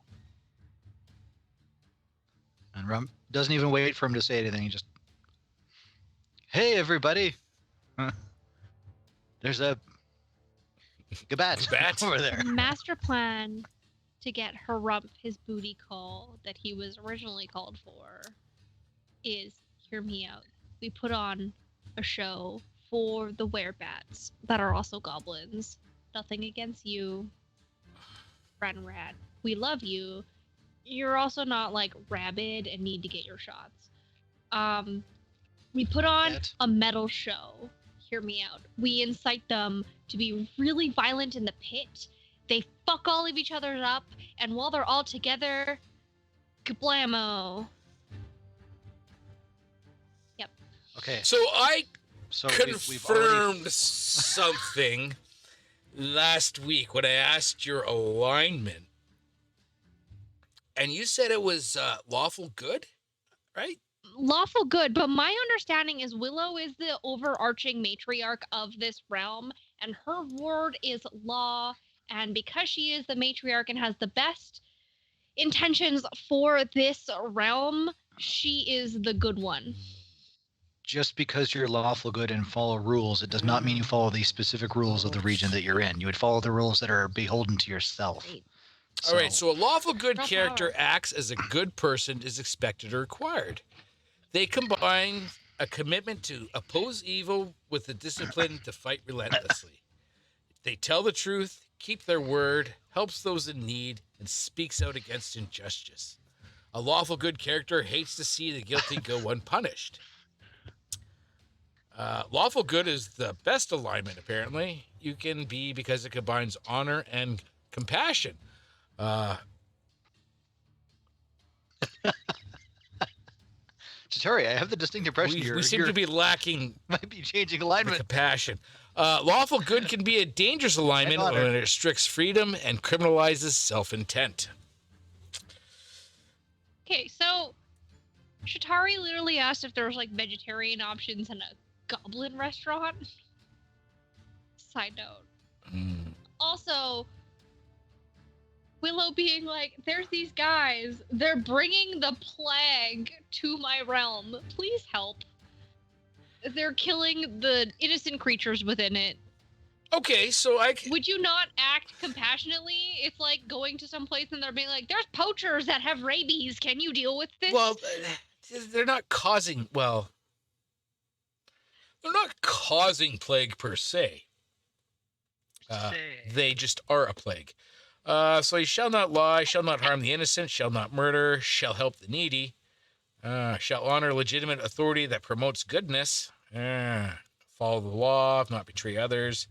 And Rum doesn't even wait for him to say anything. He just, hey, everybody. There's a Gabat Bat? over there. Master plan to get Harump his booty call that he was originally called for is, hear me out, we put on a show for the werebats that are also goblins. Nothing against you, Friend Rat. We love you. You're also not like rabid and need to get your shots. We put on Yet. a metal show. Hear me out. We incite them to be really violent in the pit. They fuck all of each other up, and while they're all together, kablamo. Okay, So I so we've already. confirmed something last week when I asked your alignment, and you said it was lawful good, right? Lawful good, but my understanding is Willow is the overarching matriarch of this realm, and her word is law. And because she is the matriarch and has the best intentions for this realm, she is the good one. Just because you're lawful good and follow rules, it does not mean you follow the specific rules of the region that you're in. You would follow the rules that are beholden to yourself. Right. All right, so a lawful good Rough character hour. acts as a good person is expected or required. They combine a commitment to oppose evil with the discipline to fight relentlessly. They tell the truth, keep their word, helps those in need, and speaks out against injustice. A lawful good character hates to see the guilty go unpunished. Lawful good is the best alignment, apparently. You can be because it combines honor and compassion. Chitori, I have the distinct impression We seem to be lacking might be changing the alignment. compassion. Lawful good can be a dangerous alignment And honor. when it restricts freedom and criminalizes self-intent. Okay, so Shatari literally asked if there was like vegetarian options in a goblin restaurant. Side note. Also, Willow being like, there's these guys, they're bringing the plague to my realm. Please help. They're killing the innocent creatures within it. Okay, so Would you not act compassionately? It's like going to some place and they're being like, there's poachers that have rabies. Can you deal with this? well, they're not causing, well, They're not causing plague per se. They just are a plague. So you shall not lie, shall not harm the innocent, shall not murder, shall help the needy, shall honor legitimate authority that promotes goodness, follow the law, not betray others,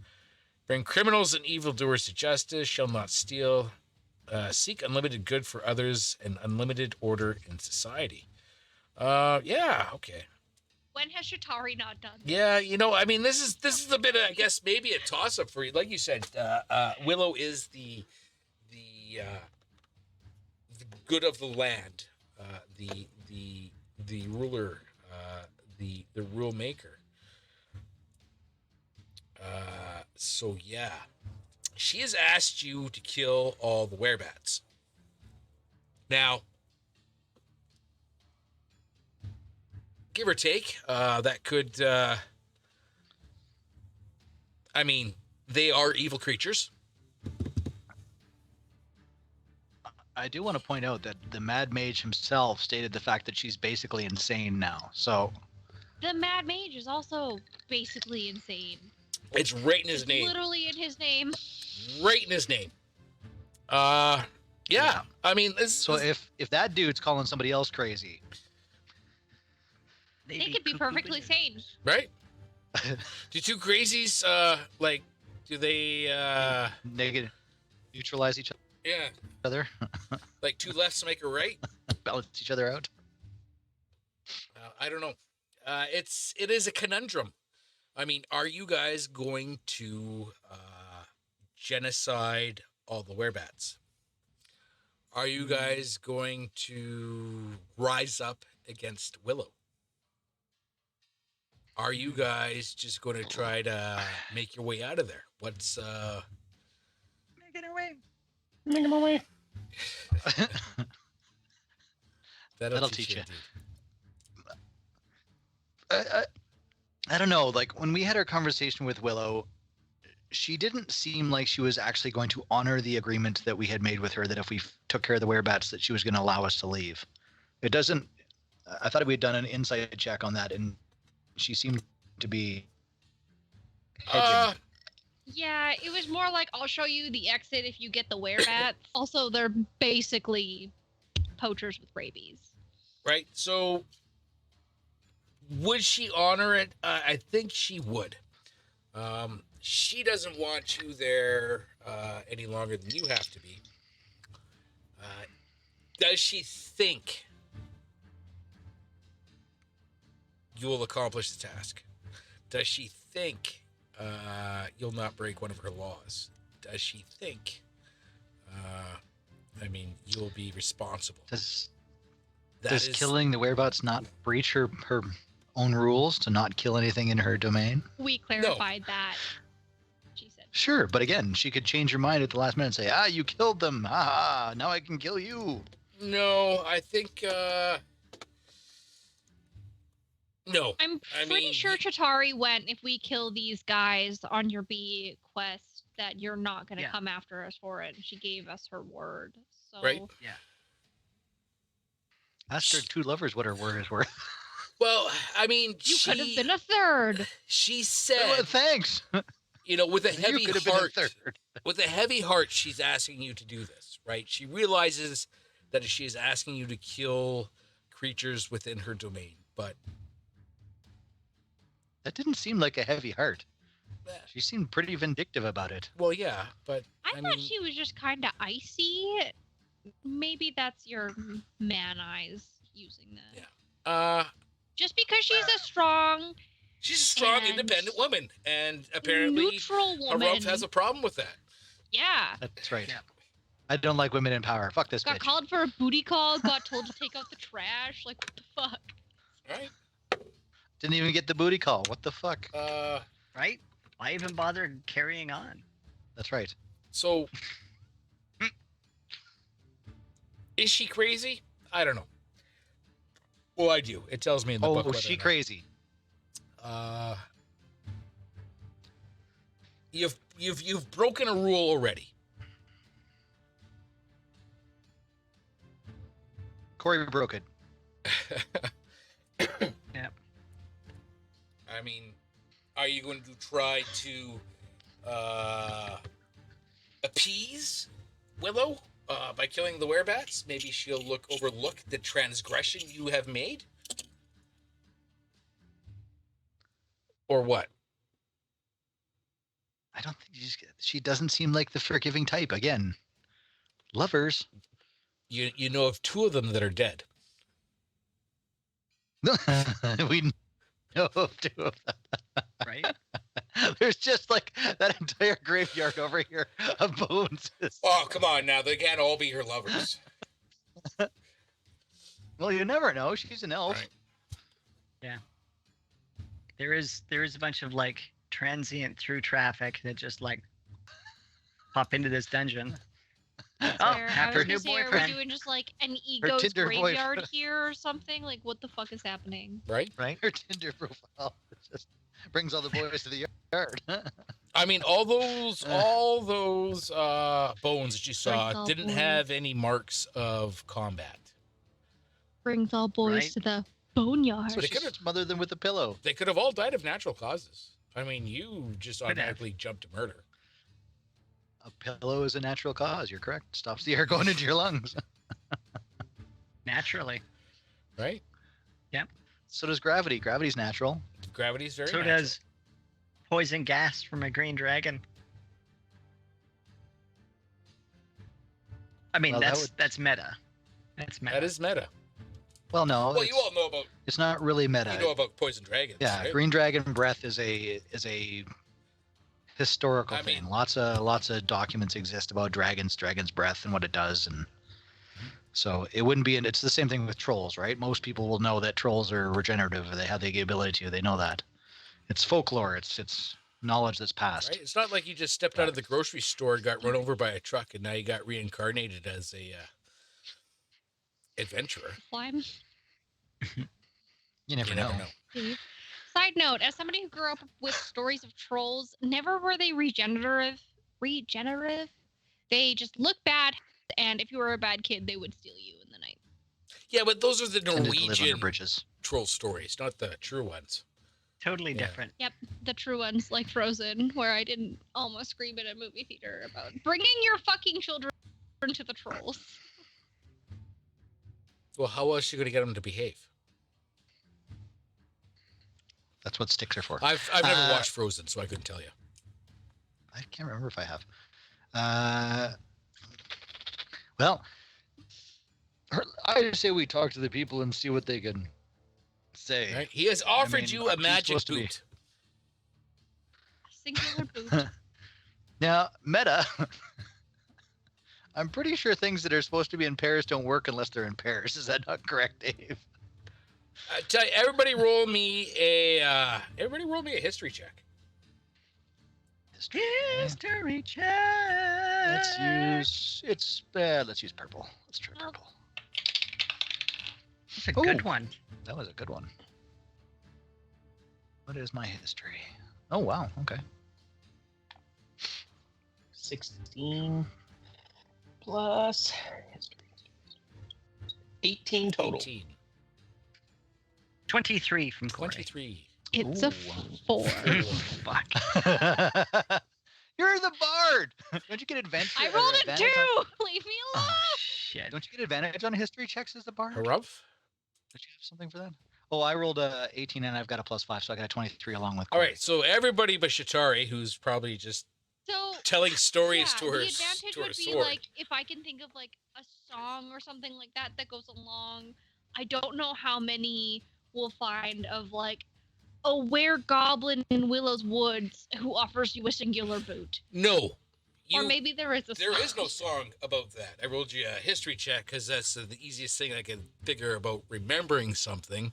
bring criminals and evildoers to justice, shall not steal, seek unlimited good for others and unlimited order in society. Yeah, okay. When has Shatari not done this? Yeah, I mean, this is a bit of, I guess, maybe a toss-up for you. Like you said, Willow is the good of the land, the ruler, the rule maker. So yeah, she has asked you to kill all the werebats. Now, give or take, that could. I mean, they are evil creatures. I do want to point out that the Mad Mage himself stated the fact that she's basically insane now. So The Mad Mage is also basically insane. It's right in his It's name. literally in his name. Right in his name. Yeah. I mean, if that dude's calling somebody else crazy, They could be perfectly sane. right? Do two crazies do they negative, neutralize each yeah, other, like two lefts make a right? balance each other out. I don't know. It is a conundrum. I mean, are you guys going to genocide all the werebats? Are you guys going to rise up against Willow? Are you guys just going to try to make your way out of there? What's Making our way. Make my way. that'll teach you? you. Indeed. I don't know. Like when we had our conversation with Willow, she didn't seem like she was actually going to honor the agreement that we had made with her that if we took care of the werebats, that she was going to allow us to leave. It doesn't. I thought we had done an insight check on that, and she seemed to be hedging. Yeah, it was more like, I'll show you the exit if you get the werebats. Also, they're basically poachers with rabies. Right. So, would she honor it? I think she would. She doesn't want you there any longer than you have to be. Does she think you will accomplish the task? Does she think you'll not break one of her laws? Does she think, you'll be responsible? Does That is killing the werebats not breach her own rules to not kill anything in her domain? We clarified that, she said. Sure, but again, she could change her mind at the last minute and say, you killed them. Now I can kill you. No, I think, no. I'm pretty sure Chitari went, if we kill these guys on your B quest, that you're not going to come after us for it. She gave us her word. So Right. Yeah. Ask her two lovers what her word is worth. Well, I mean, you could have been a third. She said, Thanks. With a heavy You could have been a heart, third. with a heavy heart, she's asking you to do this, right? She realizes that she is asking you to kill creatures within her domain, but That didn't seem like a heavy heart. She seemed pretty vindictive about it. well, yeah, but I thought she was just kind of icy. Maybe that's your man eyes using that. Yeah. Just because she's a strong, She's a strong, And independent woman, and apparently neutral woman. Harumph has a problem with that. Yeah. That's right. Yeah. I don't like women in power. Fuck this Got bitch. called for a booty call, got told to take out the trash. Like, what the fuck? Right? Didn't even get the booty call. What the fuck? Right? Why even bother carrying on? That's right. So, is she crazy? I don't know. Well, I do. It tells me in the book. Oh, whether she or not. crazy. You've broken a rule already. Corey broke it. Yeah. I mean, are you going to try to appease Willow by killing the werebats? Maybe she'll overlook the transgression you have made? Or what? I don't think she doesn't seem like the forgiving type. Again, lovers. You know of 2 of them that are dead. We know of 2 of them. Right? There's just like that entire graveyard over here of bones. Oh, come on now. They can't all be her lovers. Well, you never know. She's an elf. Right. Yeah. There is a bunch of like transient through traffic that just like pop into this dungeon. Oh, Fair. I after was new gonna say, are we boyfriend. doing just like an ego's Tinder graveyard boyfriend. here or something? Like, what the fuck is happening? Right? Right? Her Tinder profile just brings all the boys to the yard. I mean, all those bones that you saw Brings all didn't boys. have any marks of combat. Brings all boys Right. to the boneyard. So They she could've- could smother them with a pillow. They could have all died of natural causes. I mean, you just Could have. automatically jumped to murder. A pillow is a natural cause. You're correct. Stops the air going into your lungs. Naturally. Right? So does gravity. Gravity's natural. Gravity's very So natural. does poison gas from a green dragon. I mean, Well, that that's meta. That's meta. That is meta. Well, no. Well, you all know about It's not really meta. you know about poison dragons. Yeah, right? green dragon breath is a historical I thing. mean- Lots of documents exist about dragons breath and what it does, and so it wouldn't be. It's the same thing with trolls, right? Most people will know that trolls are regenerative. Or they have the ability to. They know that. It's folklore. It's knowledge that's passed. Right? It's not like you just stepped out of the grocery store and got run over by a truck and now you got reincarnated as a adventurer. Slime. You never know. Side note: as somebody who grew up with stories of trolls, never were they regenerative. They just look bad, and if you were a bad kid, they would steal you in the night. Yeah, but those are the Tended to live under Norwegian bridges. troll stories, not the true ones. Totally Yeah. different. Yep, the true ones like Frozen, where I didn't almost scream at a movie theater about bringing your fucking children to the trolls. Well, how else are you going to get them to behave? That's what sticks are for. I've never watched Frozen, so I couldn't tell you. I can't remember if I have. Well, I just say we talk to the people and see what they can say. Right? He has offered mean, you a aren't you magic supposed to be- boot. Singular boot. Now, meta. I'm pretty sure things that are supposed to be in pairs don't work unless they're in pairs. Is that not correct, Dave? I tell you, everybody roll me a history check. History. History check. Let's use purple. Let's try Oh. purple. That's a good Ooh. one. That was a good one. What is my history? Oh wow. Okay. 16 plus 18 total. 18, 23 from Corey. 23. It's Ooh. a 4. Fuck. You're the bard. Don't you get advantage? I rolled a advantage 2. on- Leave me alone. Shit. Don't you get advantage on history checks as the bard? Harumph? Don't you have something for that? Oh, I rolled a 18 and I've got a +5, so I got a 23 along with. All right, so everybody but Shatari, who's probably just So telling stories yeah, to her the advantage to her would be sword. like if I can think of like a song or something like that that goes along. I don't know how many we'll find of like a were-goblin in Willow's Woods who offers you a singular boot. No. Or maybe there is a There song. is no song about that. I rolled you a history check because that's the easiest thing I can figure about remembering something.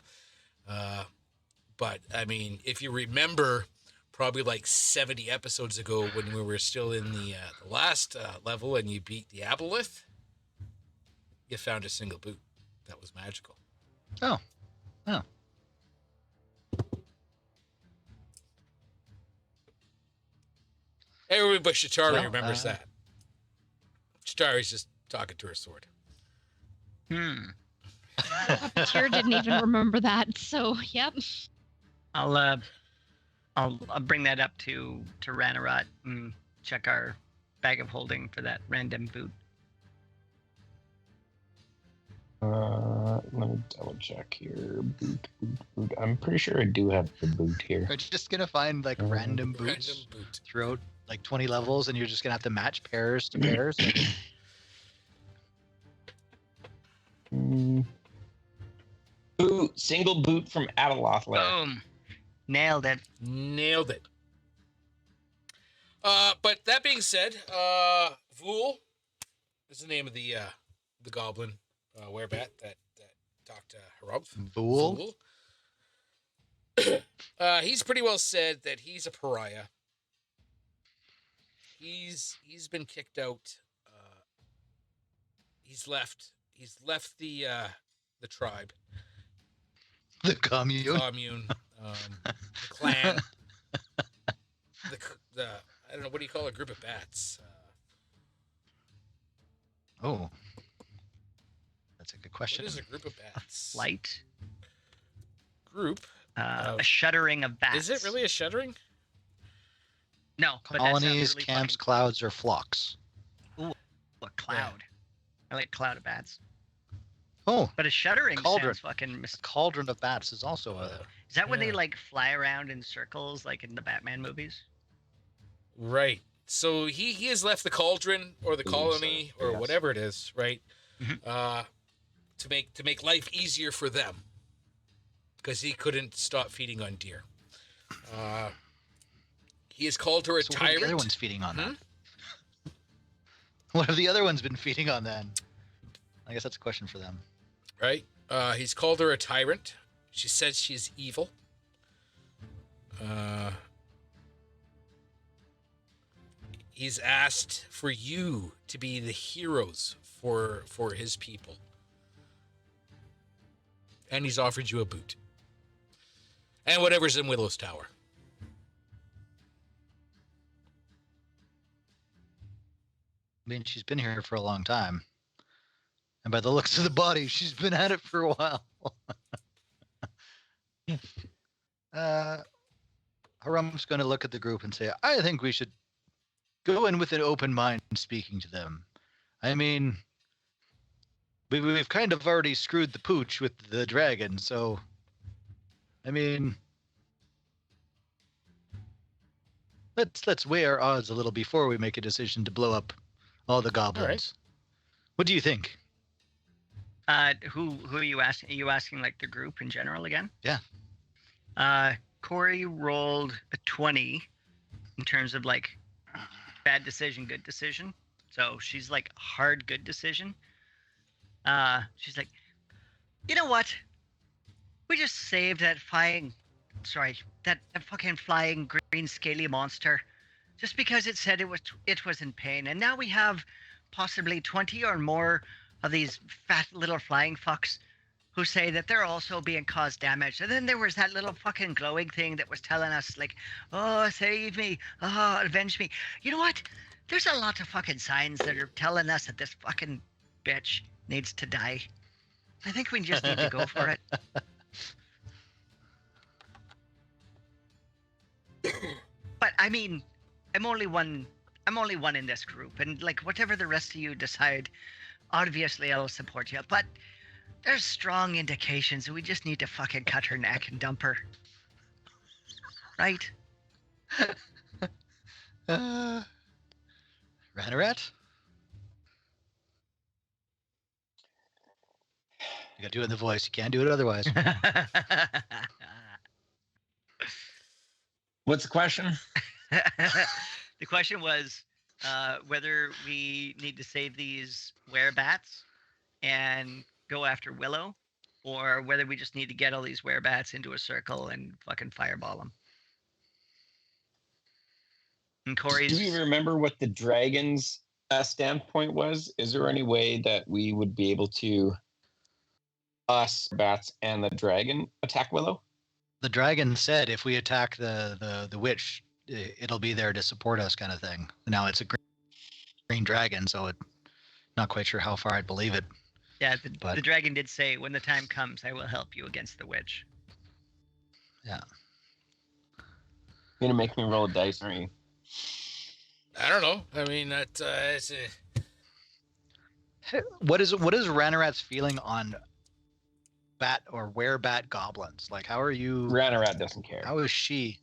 But, I mean, if you remember probably like 70 episodes ago when we were still in the last level and you beat the Aboleth, you found a single boot. That was magical. Oh. Oh. Everybody but Shatari Well, remembers that. Shatari's just talking to her sword. Puppeteer didn't even remember that. So, yep. I'll I'll bring that up to Ranarot and check our bag of holding for that random boot. Let me double check here. Boot. I'm pretty sure I do have the boot here. We're just gonna find like random boots Random boot. throughout like 20 levels, and you're just gonna have to match pairs to pairs. Boot, single boot from Avaloth. Boom. Nailed it. Nailed it. But that being said, Vool is the name of the goblin werebat that talked to Harumph. Vool? He's pretty well said that he's a pariah. He's been kicked out. He's left the tribe. The commune. The clan. the I don't know, what do you call a group of bats? Oh, that's a good question. What is a group of bats? Flight. Group. A shuddering of bats. Is it really a shuddering? No. But that sounds Colonies, really camps, fucking clouds, or flocks. cool. A cloud. I like cloud of bats. Oh, But a shuddering Cauldron. sounds fucking. cauldron of bats is also a. Is that when they Yeah. like fly around in circles like in the Batman movies? Right. So he has left the cauldron or the colony or yes. whatever it is, right? Mhm. To make life easier for them, because he couldn't stop feeding on deer. He has called her a So what have the other tyrant. ones feeding on that? What have the other ones been feeding on then? I guess that's a question for them. Right? He's called her a tyrant. She says she's evil. He's asked for you to be the heroes for his people. And he's offered you a boot. And whatever's in Willow's Tower. I mean, she's been here for a long time. And by the looks of the body, she's been at it for a while. Harum's going to look at the group and say, I think we should go in with an open mind speaking to them. I mean, we've kind of already screwed the pooch with the dragon, so, I mean, let's weigh our odds a little before we make a decision to blow up all the goblins. All right. What do you think? Who are you asking? Are you asking like the group in general again? Yeah. Corey rolled a 20 in terms of like bad decision, good decision. So she's like hard good decision. She's like, you know what? We just saved that that fucking flying green scaly monster, just because it said it was in pain, and now we have possibly 20 or more of these fat little flying fucks who say that they're also being caused damage. And then there was that little fucking glowing thing that was telling us like, oh, save me, oh, avenge me. You know what? There's a lot of fucking signs that are telling us that this fucking bitch needs to die. I think we just need to go for it. But I mean, I'm only one in this group, and like whatever the rest of you decide, obviously I'll support you. But there's strong indications that we just need to fucking cut her neck and dump her. Right? Ranarat? You gotta do it in the voice. You can't do it otherwise. What's the question? The question was whether we need to save these werebats and go after Willow, or whether we just need to get all these werebats into a circle and fucking fireball them. And Corey's... Do you remember what the dragon's standpoint was? Is there any way that we would be able to us bats and the dragon attack Willow? The dragon said if we attack the witch, it'll be there to support us, kind of thing. Now it's a green dragon, so not quite sure how far I'd believe it. Yeah, the dragon did say, when the time comes, I will help you against the witch. Yeah. You're gonna make me roll a dice, aren't you? I don't know. I mean, that it's What is Ranarat's feeling on bat or werebat goblins? Like, how are you? Ranarat doesn't care. How is she?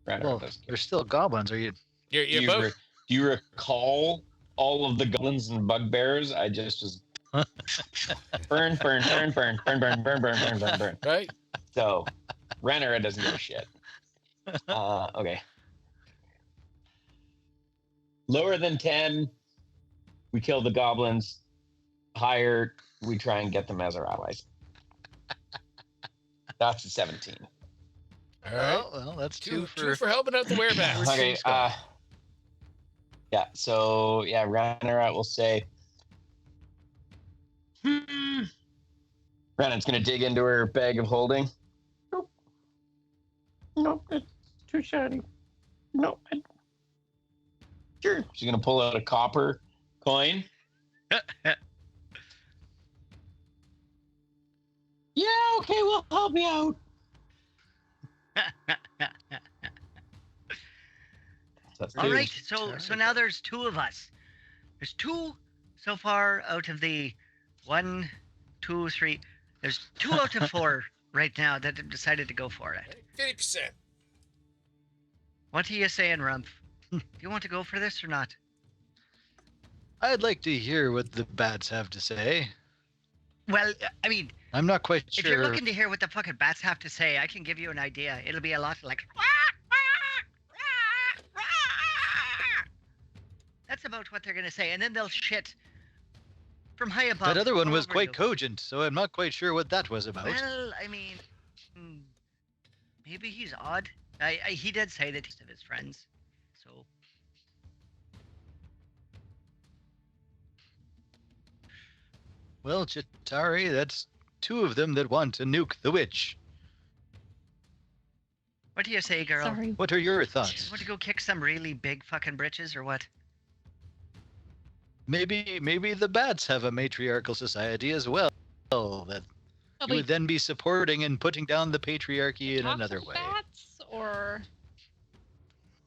Ranarat Well, doesn't care. they're still goblins. Are you? you're Do both. you recall all of the goblins and bugbears? I just was burn, burn, burn, burn, burn, burn, burn, burn, burn, burn, burn. Right? So, Ranarat doesn't give a shit. Okay. Lower than 10, we kill the goblins. Higher, we try and get them as our allies. That's a 17. All right. Oh, well, that's Two for helping out the werebats. Okay. Yeah. So yeah, Ranarat will say. Ranat's gonna dig into her bag of holding. Nope, it's too shiny. Nope. Sure. She's gonna pull out a copper coin. Yeah, okay, we'll help you out. That's All two. right, so now there's 2 of us. There's 2 so far out of the 1, 2, 3. There's 2 out of 4 right now that have decided to go for it. 50%. What are you saying, Rumpf? Do you want to go for this or not? I'd like to hear what the bats have to say. Well, I mean, I'm not quite if you're sure. looking to hear what the fucking bats have to say, I can give you an idea. It'll be a lot like. That's about what they're gonna say, and then they'll shit from high above. That other one all was over quite you. cogent, so I'm not quite sure what that was about. Well, I mean, maybe he's odd. He did say that he's of his friends, so. Well, Chitari, that's 2 of them that want to nuke the witch. What do you say, girl? Sorry. What are your thoughts? Want to go kick some really big fucking britches or what? Maybe the bats have a matriarchal society as well that Oh, you would then be supporting and putting down the patriarchy in talk another to way. Bats, or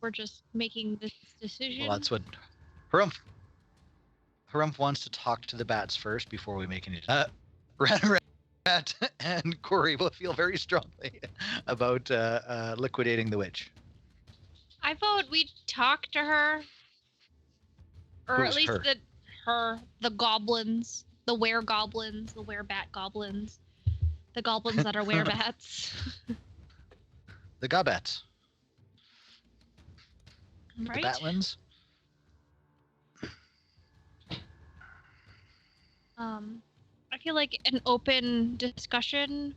we're just making this decision. Well, that's what Harumph wants to talk to the bats first before we make any. Rat and Corey will feel very strongly about liquidating the witch. I vote we talk to her, or Who's at least her? the goblins, the weregoblins, the werebat goblins, the goblins that are werebats. The Gobats. Right? The Batlins. I feel like an open discussion,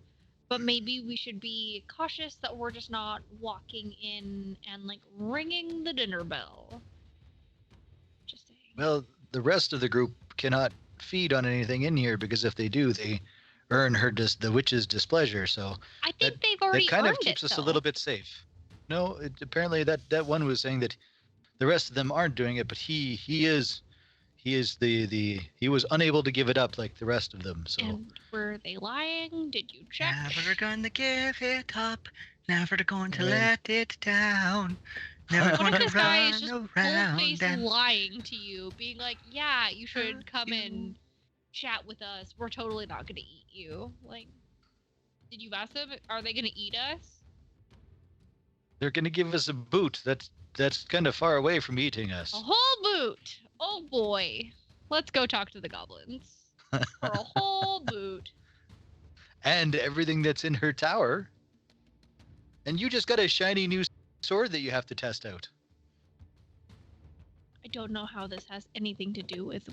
but maybe we should be cautious that we're just not walking in and like ringing the dinner bell. Just saying. Well, the rest of the group cannot feed on anything in here because if they do, they earn the witch's displeasure. So I think they've already that kind of earned keeps it, us though. a little bit safe. No, apparently that one was saying that the rest of them aren't doing it, but he was unable to give it up like the rest of them. So And were they lying? Did you check? Never gonna give it up. Never going to Yeah. let it down. Never What gonna if this guy is run just around full-face and lying to you, being like, yeah, you should come and chat with us. We're totally not going to eat you. Like, did you ask them? Are they going to eat us? they're going to give us a boot. That's kind of far away from eating us. A whole boot. Oh, boy. Let's go talk to the goblins. For a whole boot. And everything that's in her tower. And you just got a shiny new sword that you have to test out. I don't know how this has anything to do with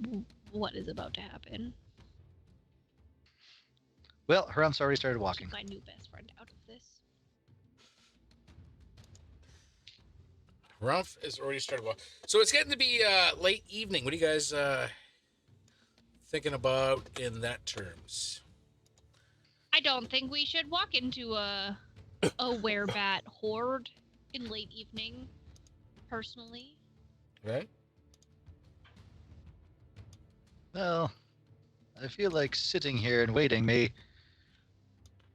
what is about to happen. Well, Haram's already started walking. Keep my new best friend out of this. Ralph has already started walking. So it's getting to be late evening. What are you guys thinking about in that terms? I don't think we should walk into a werebat horde in late evening, personally. Right? Well, I feel like sitting here and waiting may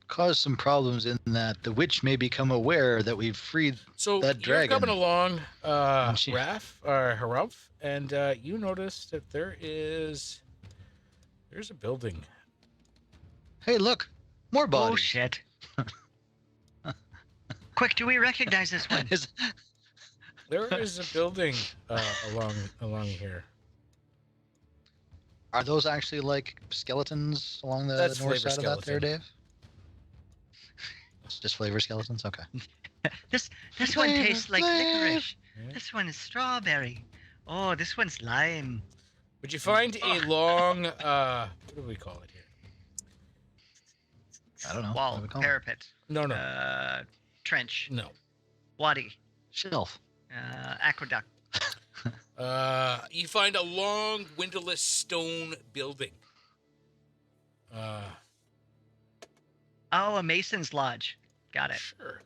cause some problems in that the witch may become aware that we've freed So that you're dragon. coming along, And she- Raph or Harumph, and you notice that there's a building. Hey, look, more bodies. Oh shit! Quick, do we recognize this one? Is- There is a building along here. Are those actually like skeletons along the That's north flavor side of that there, skeleton. Dave? It's just flavor skeletons? Okay. This one tastes like Flavor. licorice. Yeah. This one is strawberry. Oh, this one's lime. Would you find a long what do we call it here? I don't know. Wall, What do we call it? parapet, No. trench, No. wadi, Shelf. aqueduct. You find a long windowless stone building. Oh, a mason's lodge. Got it. Sure.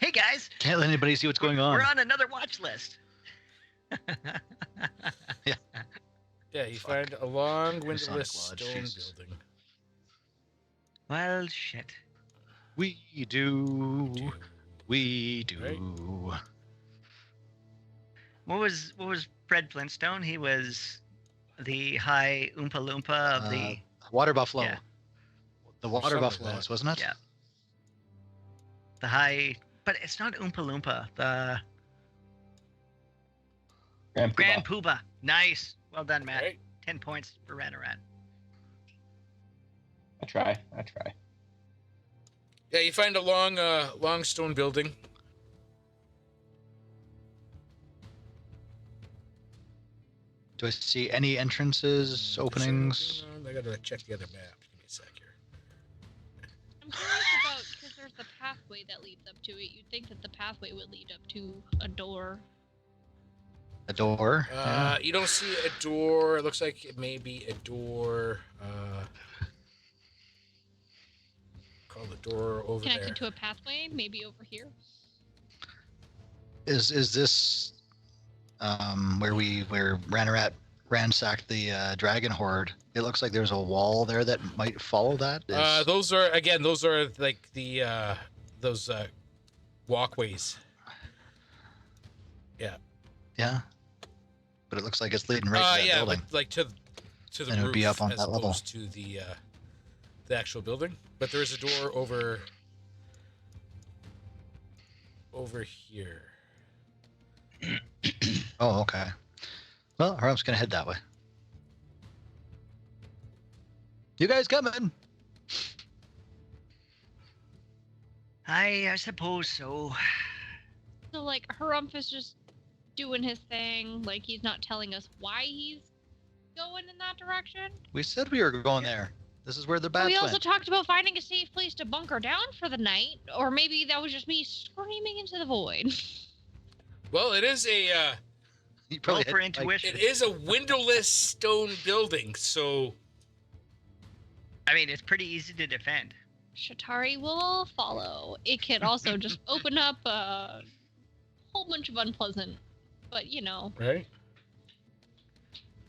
Hey guys, Can't let anybody see what's going on. we're on another watch list. Yeah, you find a long Masonic windowless lodge, stone Jesus. building. Well, shit. We do. We do. Right. What was Fred Flintstone? He was the high Oompa Loompa of the. Water buffalo. Yeah. The water Something like buffaloes, that. wasn't it? Yeah. The high, but it's not Oompa Loompa. The Grand Poobah. Nice. Well done, Matt. Right? 10 points for Ranaran. I try. Yeah, you find a long stone building. Do I see any entrances, openings? I gotta check the other map. Give me a sec here. I'm curious about because there's the pathway that leads up to it. You'd think that the pathway would lead up to a door. A door? Yeah. You don't see a door. It looks like it may be a door. Call the door over Connected there. to a pathway, maybe over here. Is this where Ranarat ransacked the dragon horde? It looks like there's a wall there that might follow that. Those are like the those walkways. Yeah. Yeah. But it looks like it's leading right to that yeah, building. but like to the And it would roof be up on as that level. opposed to the actual building. But there is a door over here. Oh, okay. Well, Harum's gonna head that way. You guys coming? I suppose so. So like Harumph is just doing his thing, like he's not telling us why he's going in that direction. We said we were going there. This is where the bats We also went. talked about finding a safe place to bunker down for the night, or maybe that was just me screaming into the void. Well, it is a You Roll probably for had, like, intuition. it is a windowless stone building, so I mean, it's pretty easy to defend. Shatari will follow. It could also just open up a whole bunch of unpleasant, but you know, right.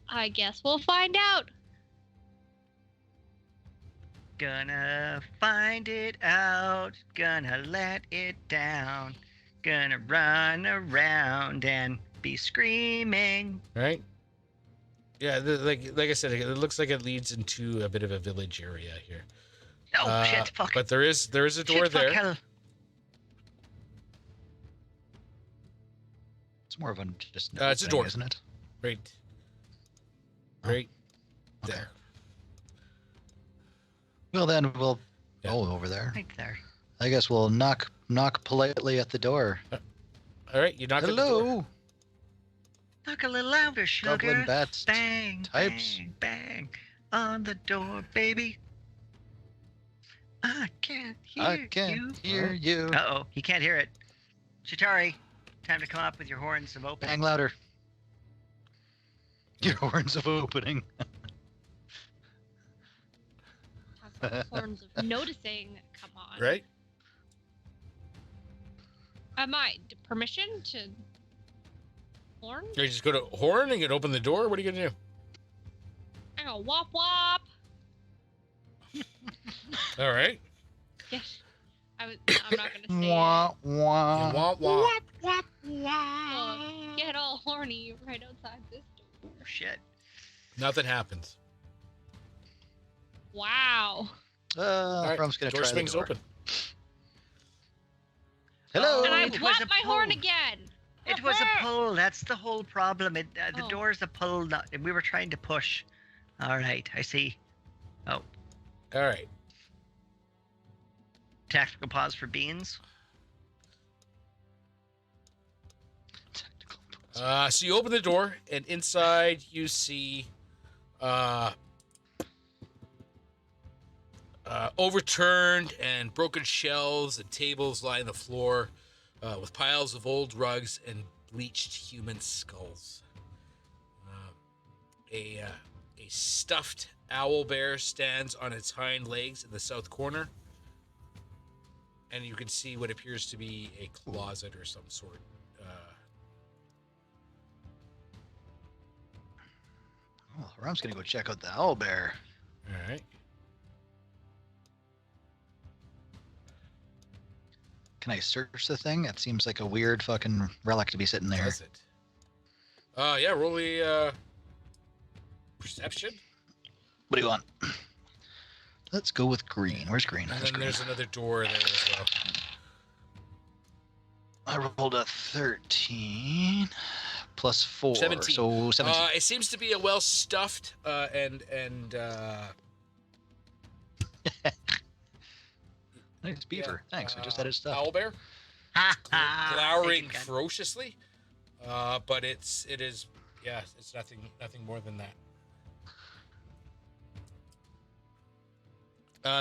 I guess we'll find out. Gonna find it out. Gonna let it down. Gonna run around and be screaming. Right? Yeah, like I said, it looks like it leads into a bit of a village area here. Oh shit! Fuck. But there is a door Shit, fuck, there. hell. It's more of a just It's a thing, door. isn't it? Right. Oh, Right okay. there. Well, then we'll Yeah. go over there. Right there. I guess we'll knock politely at the door. All right, you knock at the door. Hello, Knock a little louder, sugar. goblin bats. Bang, types. bang, bang on the door, baby. I can't hear I can't you. hear you. Uh-oh, he can't hear it. Shatari, time to come up with your horns of opening. Bang louder. Your horns of opening. Have the horns of noticing come on. Right? Am I permission to horn? You just go to horn and you can open the door. What are you gonna do? I go wop wop. All right. Yes. I'm not gonna say Wah, it. wah. Wah, wah. Oh, get all horny right outside this door. Oh, shit. Nothing happens. Wow. All right. Rum's gonna Door try the swings door. open. Hello. And I it was want a my horn pull. again. It was a pull. That's the whole problem. The Oh. door's a pull. We were trying to push. All right, I see. Oh, All right. tactical pause for beans. So you open the door, and inside you see overturned and broken shelves and tables line the floor with piles of old rugs and bleached human skulls. A stuffed owl bear stands on its hind legs in the south corner, and you can see what appears to be a closet or some sort. Oh, Rum's gonna go check out the owl bear. All right. Can I search the thing? It seems like a weird fucking relic to be sitting there. Does it? Yeah, roll a perception. What do you want? Let's go with green. Where's green? And There's then green. there's another door there as well. I rolled a 13 plus 4, 17. so 17. It seems to be a well stuffed and Nice beaver. Thanks. I just had his stuff. owl bear glowering ferociously. But it is it's nothing more than that.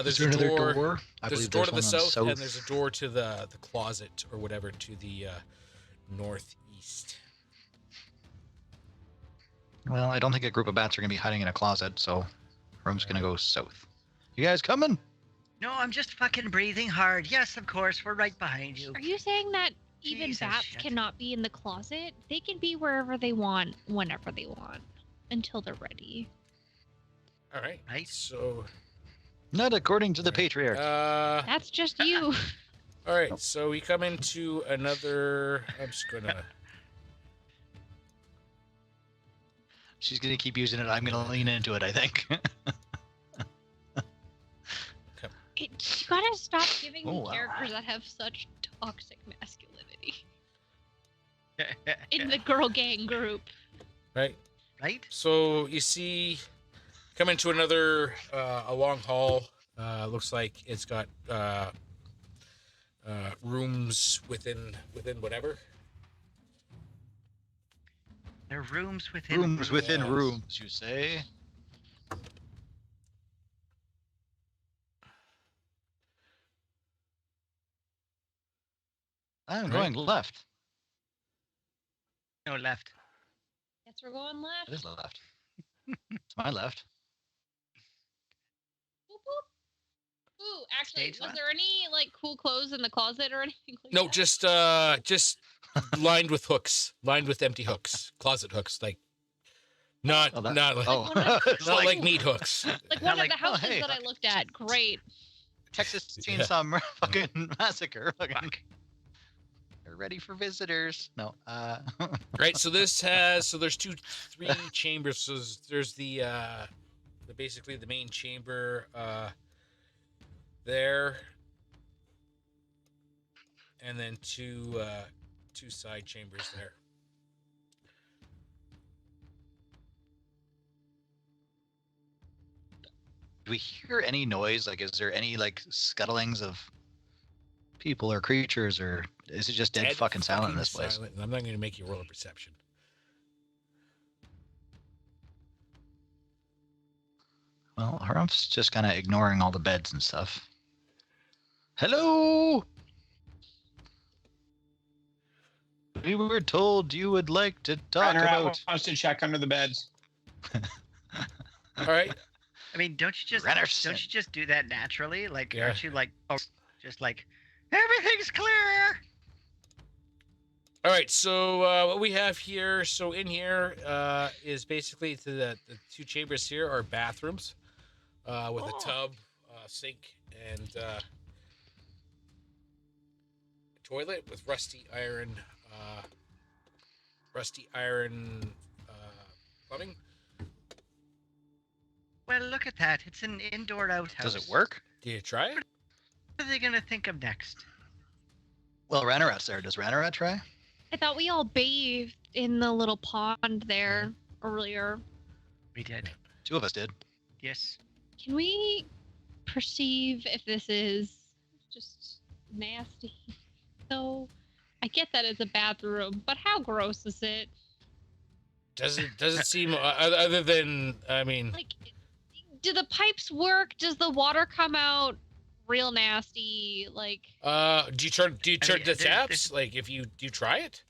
There's Is there a another door. door? I There's a believe door to the there's one on south, and there's a door to the closet or whatever to the northeast. Well, I don't think a group of bats are gonna be hiding in a closet, so Rum's gonna go south. You guys coming? No, I'm just fucking breathing hard. Yes, of course, we're right behind you. Are you saying that even Jesus bats shit. cannot be in the closet? They can be wherever they want, whenever they want, until they're ready. All right. Right. So Not according to the patriarch. That's just you. all right. So we come into another. I'm just gonna. She's gonna keep using it. I'm gonna lean into it, I think. You gotta stop giving me Oh, wow. characters that have such toxic masculinity in the girl gang group. Right. Right? So you see, come into another a long hall. Looks like it's got rooms within whatever. There are rooms within Rooms within Yes. rooms, you say? I'm Right. going left. No, left. Guess we're going left. It is left. It's my left. Boop, boop. Ooh, actually, Stage was left. there any like cool clothes in the closet or anything like No, that? just lined with hooks, lined with empty hooks, closet hooks, like not Oh, that- not like, Oh, It's not it's like meat hooks. like Not one like, of the houses hey, that I looked at. Great. Texas Yeah. Chainsaw fucking Massacre. Fucking. They're ready for visitors. No. Right. So there's 3 chambers. So there's the basically the main chamber there, and then two side chambers there. Do we hear any noise? Like, is there any like scuttlings of people or creatures, or is it just dead fucking silent in this place? silent, and I'm not going to make you roll a perception. Well, Harum's just kind of ignoring all the beds and stuff. Hello. We were told you would like to talk about. wants to check under the beds. All right. I mean, don't you Rennerson. just do that naturally? Like, Yeah. aren't you like, just like, everything's clear? All right, so what we have here, so in here is basically the 2 chambers here are bathrooms with a tub sink and toilet with rusty iron plumbing. Well, look at that. It's an indoor outhouse. Does it work? Do you try it? What are they going to think of next? Well, Ranorat's there. Does Ranorat try? I thought we all bathed in the little pond there earlier. We did. 2 of us did. Yes. Can we perceive if this is just nasty? So, I get that it's a bathroom, but how gross is it? Does it seem other than Like, do the pipes work? Does the water come out real nasty? Like, do you turn the there- taps? Like if you try it?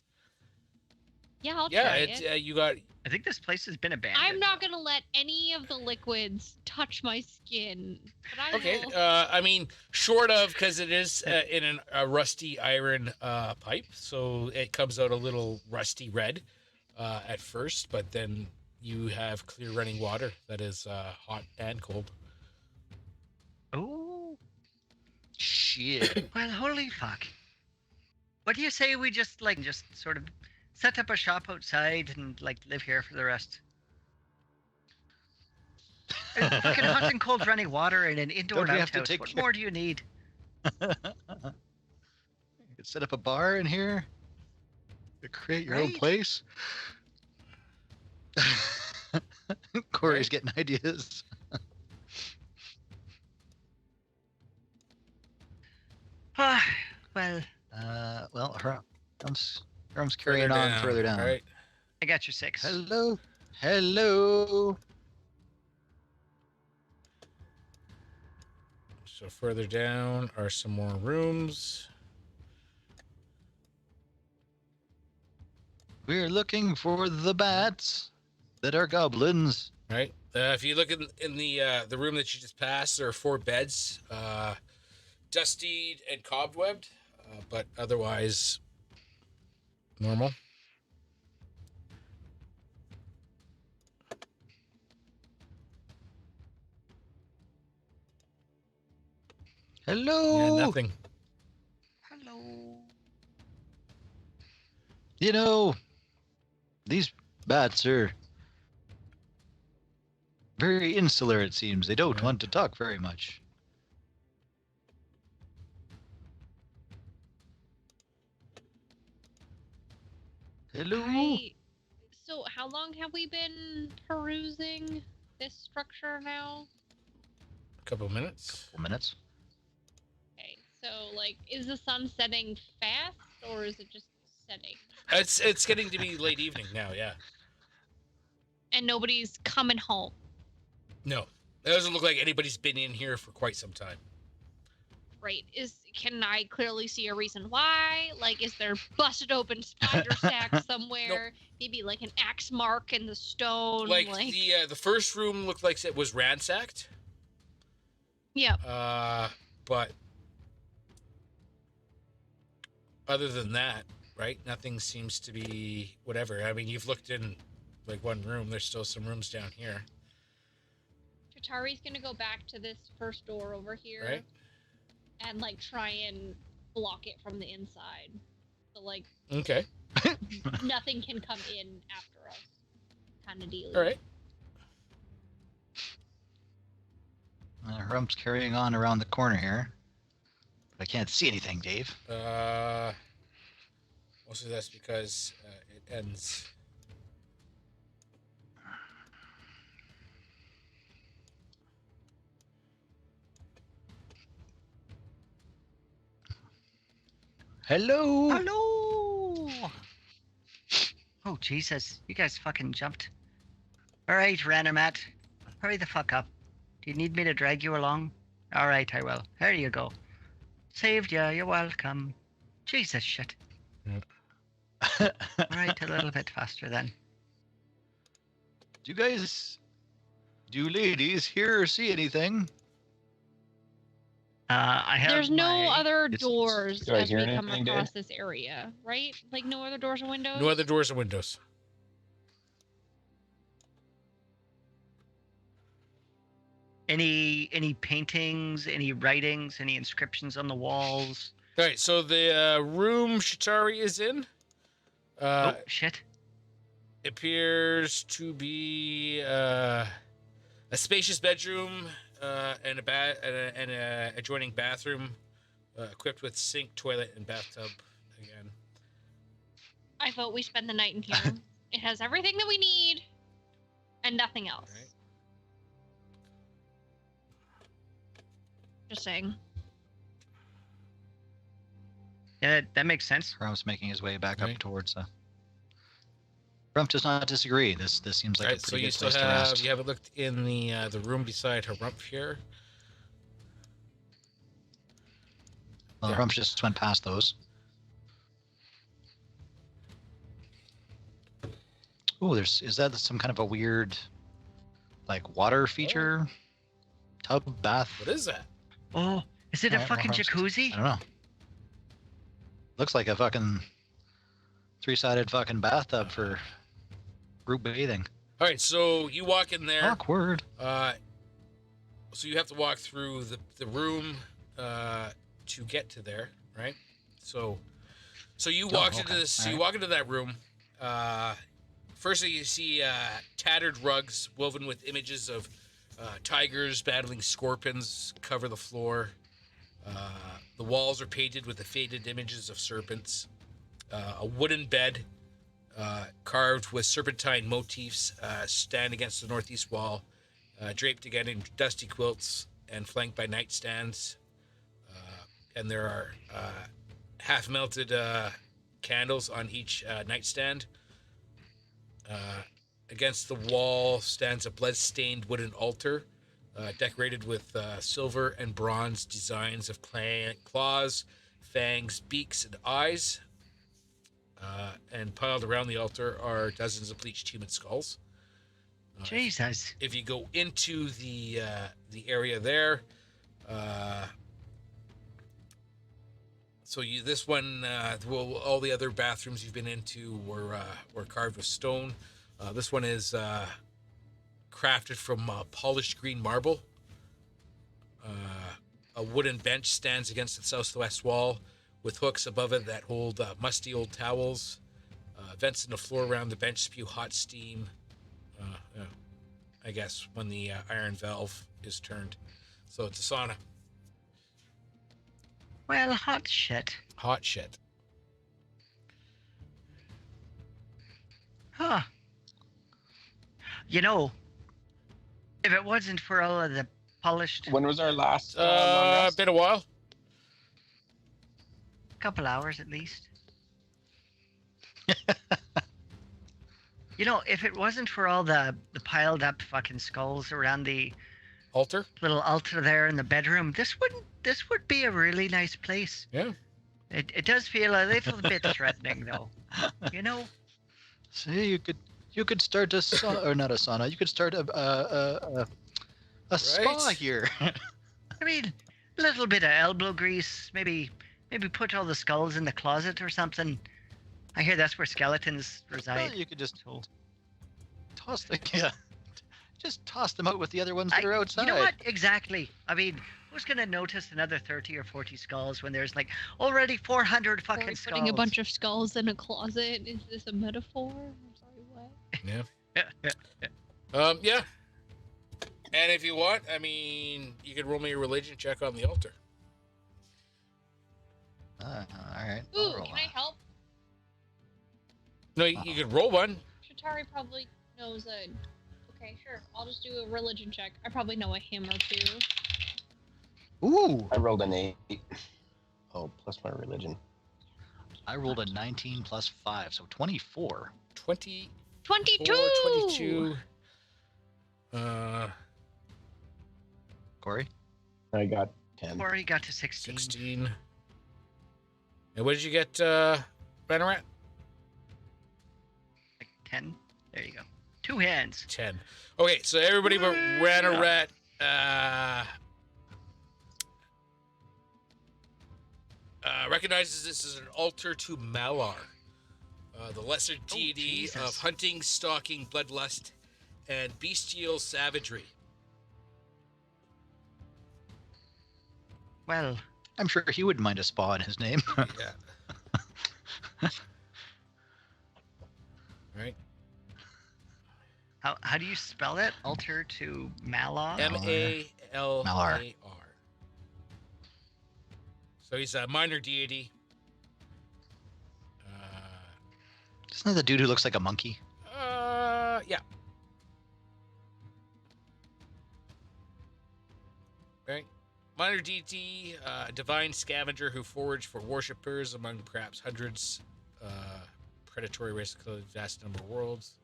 yeah, I'll Yeah, try it's it. you got. I think this place has been abandoned. I'm not gonna let any of the liquids touch my skin. But I Okay, will. short of, because it is in a rusty iron pipe, so it comes out a little rusty red at first, but then you have clear running water that is hot and cold. Oh, Shit. well, holy fuck. What do you say we just sort of set up a shop outside and like live here for the rest? Fucking hot and cold running water in an indoor Don't we have to outhouse. take What care- more do you need? You could set up a bar in here. You create your own Right. place. Corey's getting ideas. Ah, well, Well, Herm's carrying on further down. All right. I got your 6. Hello. Hello. So further down are some more rooms. We're looking for the bats that are goblins. Right. If you look in the room that you just passed, there are 4 beds, dustied and cobwebbed, but otherwise normal. Hello. Yeah, nothing. Hello. You know, these bats are very insular, it seems. They don't Yeah. want to talk very much. Hello. So, how long have we been perusing this structure now? A couple minutes. Couple minutes. Okay, so like, is the sun setting fast or is it just setting? It's getting to be late evening now. Yeah. And nobody's coming home. No, it doesn't look like anybody's been in here for quite some time. Right? Can I clearly see a reason why? Like, is there busted open spider sack somewhere? Maybe like an axe mark in the stone. Like the first room looked like it was ransacked. Yeah. But other than that, right? Nothing seems to be whatever. I mean, you've looked in like one room. There's still some rooms down here, Tatari's gonna go back to this first door over here. right? And like try and block it from the inside. So like Okay. nothing can come in after us. Kind of deal. All right. Herm's carrying on around the corner here. But I can't see anything, Dave. Mostly that's because it ends. Hello. Hello. Oh Jesus! You guys fucking jumped. All right, Ranomat, hurry the fuck up. Do you need me to drag you along? All right, I will. Here you go. Saved ya. You're welcome. Jesus shit. All right, a little bit faster then. Do you ladies hear or see anything? I have. There's no my- other It's- doors do I as hear we come anything, Dave? across this area, right? Like no other doors or windows? No other doors or windows. Any paintings, any writings, any inscriptions on the walls? All right, so the room Shatari is in Oh shit! appears to be a spacious bedroom and a adjoining bathroom equipped with sink, toilet, and bathtub. Again, I vote we spend the night in here. It has everything that we need and nothing else. Right. Just saying. Yeah, that makes sense. Rump's making his way back Right. up towards. Rump does not disagree. This seems like a right. So pretty you good still place to have rest. you haven't looked in the room beside Harumph here. Well, yeah. Rump just went past those. Oh, is that some kind of a weird, like water feature? Tub, bath? What is that? Oh, is it a Alright, well, fucking Rump's- jacuzzi? I don't know. Looks like a fucking three-sided fucking bathtub for group bathing. All right, so you walk in there. Awkward. So you have to walk through the room to get to there, right? So you walk into okay. this. All So you right. walk into that room. Firstly, you see tattered rugs woven with images of tigers battling scorpions cover the floor. The walls are painted with the faded images of serpents. A wooden bed carved with serpentine motifs stand against the northeast wall, draped again in dusty quilts and flanked by nightstands. And there are half-melted candles on each nightstand. Against the wall stands a blood-stained wooden altar, decorated with silver and bronze designs of claws, fangs, beaks, and eyes. And piled around the altar are dozens of bleached human skulls. Jesus. If you go into the area there, so this one, all the other bathrooms you've been into were carved with stone. This one is crafted from polished green marble. A wooden bench stands against the southwest wall with hooks above it that hold musty old towels. Vents in the floor around the bench spew hot steam. I guess when the iron valve is turned. So it's a sauna. Well, hot shit. Hot shit. Huh. You know, if it wasn't for all of the polished When was our last long rest? Been a while. couple hours at least. You know, if it wasn't for all the piled up fucking skulls around the Altar. little altar there in the bedroom, this would be a really nice place. Yeah. It does feel a little bit threatening though. You know? See, you could start a sauna, or not a sauna. You could start a spa Right. here. I mean, a little bit of elbow grease, maybe put all the skulls in the closet or something. I hear that's where skeletons reside. Well, you could just So- toss just toss them out with the other ones that are outside. You know what? Exactly. I mean, who's gonna notice another 30 or 40 skulls when there's like already 400 Or fucking skulls? putting a bunch of skulls in a closet. Is this a metaphor? I'm sorry, what? Yeah. Yeah. And if you want, I mean, you could roll me a religion check on the altar. All right. I'll Ooh, roll can I help? No, you could roll one. Shatari probably knows a. Okay, sure. I'll just do a religion check. I probably know a hymn or two. Ooh, I rolled an 8. Oh, plus my religion. I rolled a 19 plus 5, so 24. 20. 22! 22. Corey? I got 10. Already got to 16. 16. And what did you get, Banarat? Like 10. There you go. 2 hands. 10. Okay, so everybody but Ranarat, recognizes this as an altar to Malar, the lesser deity Jesus. of hunting, stalking, bloodlust, and bestial savagery. Well, I'm sure he wouldn't mind a spa in his name. Yeah. Right. how do you spell that? Altar to Malar? Malar. So he's a minor deity. Isn't that the dude who looks like a monkey? Yeah. Right. Minor deity, divine scavenger who foraged for worshippers among perhaps hundreds predatory races of vast number of worlds.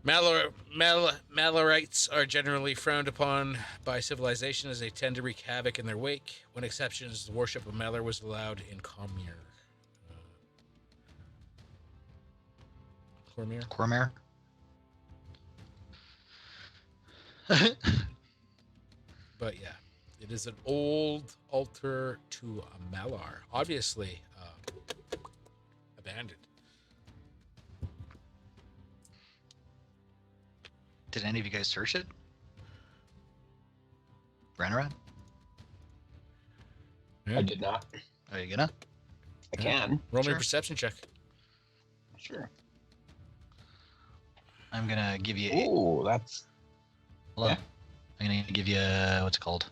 Malarites are generally frowned upon by civilization as they tend to wreak havoc in their wake. One exception is the worship of Malar was allowed in Cormyr. Cormyr? But yeah, it is an old altar to a Malar, obviously abandoned. Did any of you guys search it? Ranarat? Yeah. I did not. Are you gonna? I can. Roll me a Sure. perception check. Sure. I'm gonna give you. Ooh, that's Hold on. yeah. I'm gonna give you what's it called?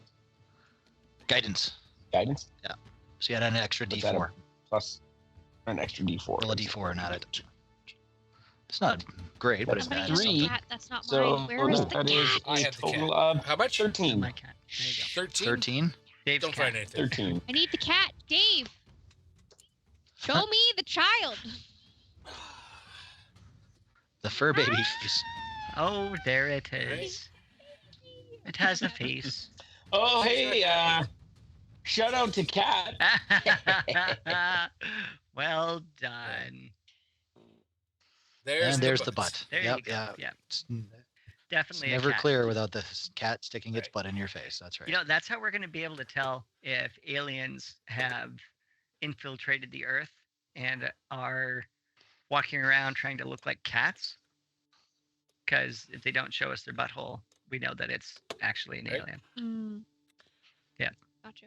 Guidance. guidance. So you had an extra What's that, D4. Plus an extra D4. Roll a D4 and add it. It's not great, but it's Somebody That's has manageable. a three. cat. That's not So mine. Where is the that is cat? I a have the total cat. of How much? 13. My cat. There you go. 13? 13. Dave's Don't cat. find anything. 13. I need the cat, Dave. Show me the child. The fur baby face. Oh, there it is. It has a face. Oh, hey, shout out to Cat. Well done. There's And the there's the butts. butt. There Yep, you go. yeah. Yeah, It's definitely. never a cat. clear without the cat sticking its Right. butt in your face. That's right. You know, that's how we're going to be able to tell if aliens have infiltrated the Earth and are walking around trying to look like cats. Because if they don't show us their butthole, we know that it's actually an Right. alien. Mm. Yeah. Gotcha.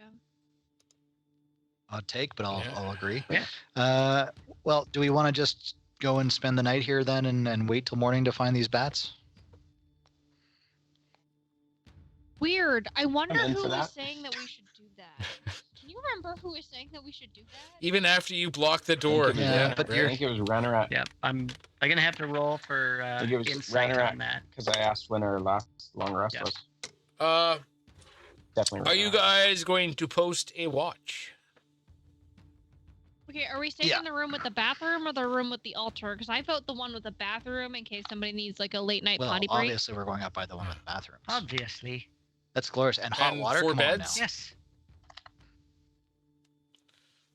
Odd take, but I'll Yeah. I'll agree. Yeah. Well, do we want to just go and spend the night here then and wait till morning to find these bats? Weird. I wonder in who for was that. saying that we should do that. Can you remember who was saying that we should do that? Even after you block the door. Yeah, but I you're- think it was Ranarat Yeah, I'm gonna have to roll for think it was insight Ranarat. on that. because I asked when our last long rest Yeah. was. Are Definitely. you Ranarat. guys going to post a watch? Okay, are we staying Yeah. in the room with the bathroom or the room with the altar? Because I vote the one with the bathroom in case somebody needs like a late night Well, potty break. obviously we're going up by the one with the bathrooms. Obviously, That's glorious. And hot And water. 4 Come beds? on now. yes.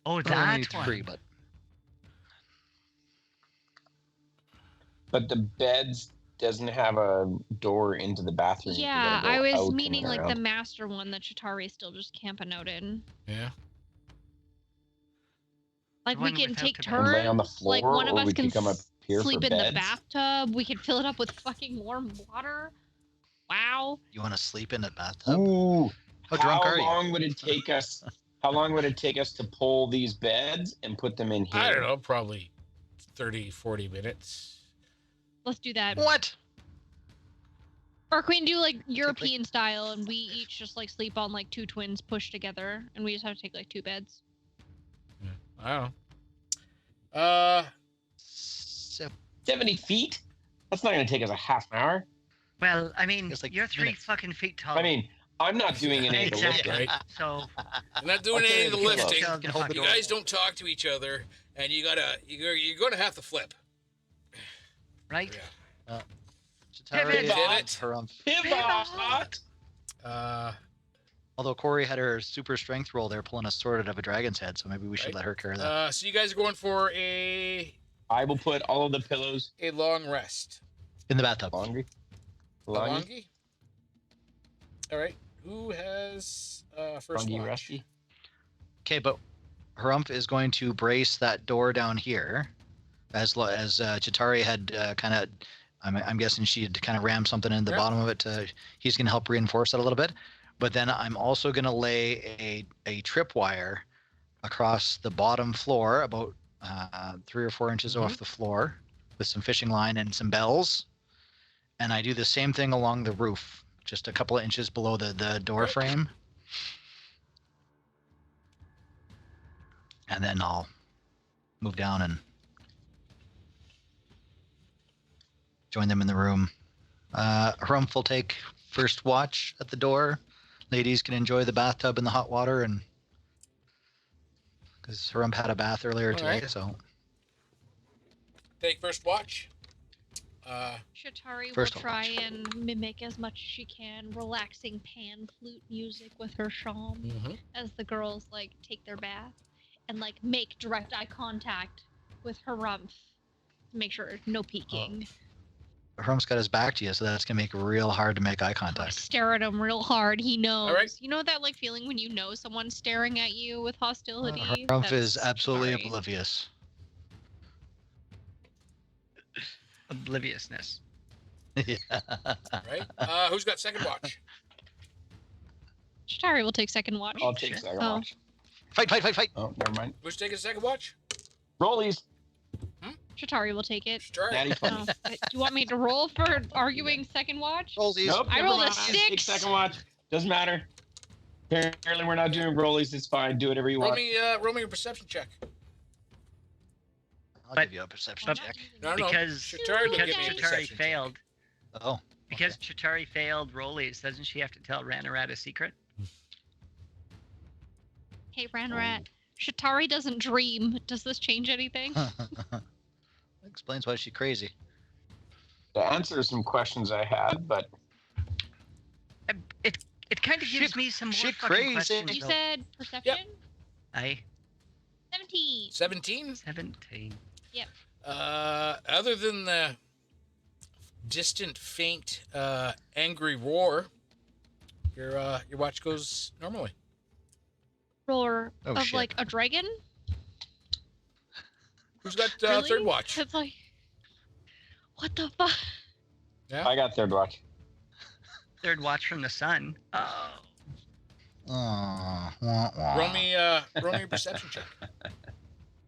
Oh, Well, that only one. 3, but But the beds doesn't have a door into the bathroom. You Yeah, gotta go I out was and meaning like the around. master one that Chitari's still just camping out in. Yeah. Like The we one can without take the bed. And lay on the turns. floor, Like one of or us we can could come up here for sleep in the beds. bathtub. We could fill it up with fucking warm water. Wow. you want to sleep in the bathtub? Ooh, How drunk are you? long would it take us? How long would it take us to pull these beds and put them in here? I don't know, probably 30, 40 minutes. Let's do that. What? Or can we do like European style and we each just like sleep on like 2 twins pushed together and we just have to take like 2 beds. I don't know. 70 feet? That's not going to take us a half an hour. Well, I mean, It's like you're 3 minutes. fucking feet tall. I mean, I'm not doing any of the Exactly. lifting. Right? so I'm not doing Okay, any of the okay, look. lifting. Shove the hold fuck You over. guys don't talk to each other, and you're gonna have to flip. right? Yeah. Chitari Pivot. and her Pivot! Although Corey had her super strength roll there pulling a sword out of a dragon's head, so maybe we should Right. let her carry that. So you guys are going for a I will put all of the pillows. long rest. In the bathtub. Laundry? Longy? All right. Who has first Longy watch? Rusty? Okay, but Harumph is going to brace that door down here, as Chitari had kind of. I'm guessing she had kind of rammed something in the Yeah. bottom of it. He's going to help reinforce that a little bit. But then I'm also going to lay a tripwire across the bottom floor, about 3 or 4 inches off the floor, with some fishing line and some bells. And I do the same thing along the roof, just a couple of inches below the door frame. And then I'll move down and join them in the room. Harumph will take first watch at the door. Ladies can enjoy the bathtub and the hot water, and because Harumph had a bath earlier today, right. so Take first watch. Shatari will First try watch. and mimic as much as she can relaxing pan flute music with her shawm as the girls like take their bath and like make direct eye contact with Harumph to make sure no peeking. Harumph's got his back to you, so that's gonna make it real hard to make eye I contact. stare at him real hard. He knows. All right. You know that like feeling when you know someone's staring at you with hostility? Harumph is That's absolutely Shatari. oblivious. Obliviousness. Yeah. Right. Who's got second watch? Shatari will take second watch. I'll take second Oh. watch. Fight, fight, fight, fight! Oh, never mind. Who's taking second watch? Rollies. Shatari will take it. Sure. Natty 20. Oh, do you want me to roll for arguing second watch? Rollies. Nope. I never rolled a mind. Take 6. second watch. Doesn't matter. Apparently, we're not doing rollies. It's fine. Do whatever you Roll want. me a perception check. I'll But- give you a perception but- check. No, Because Shatari will because give me a Shatari perception check. failed. Oh. Because Chitari failed Rollies, doesn't she have to tell Ranarat a secret? Hey, Ranrat. Shatari doesn't dream. Does this change anything? That explains why she's crazy. To answer some questions I had, but It kind of gives She- me some more she fucking crazy. questions. You though. said perception? I 17. 17. 17. Other than the distant, faint, angry roar, your watch goes normally. Roar Oh, of shit. like a dragon? Who's got Really? third watch? It's like, what the fuck? Yeah. I got third watch. Third watch from the sun. Oh. Wah, wah. Roll me a perception check.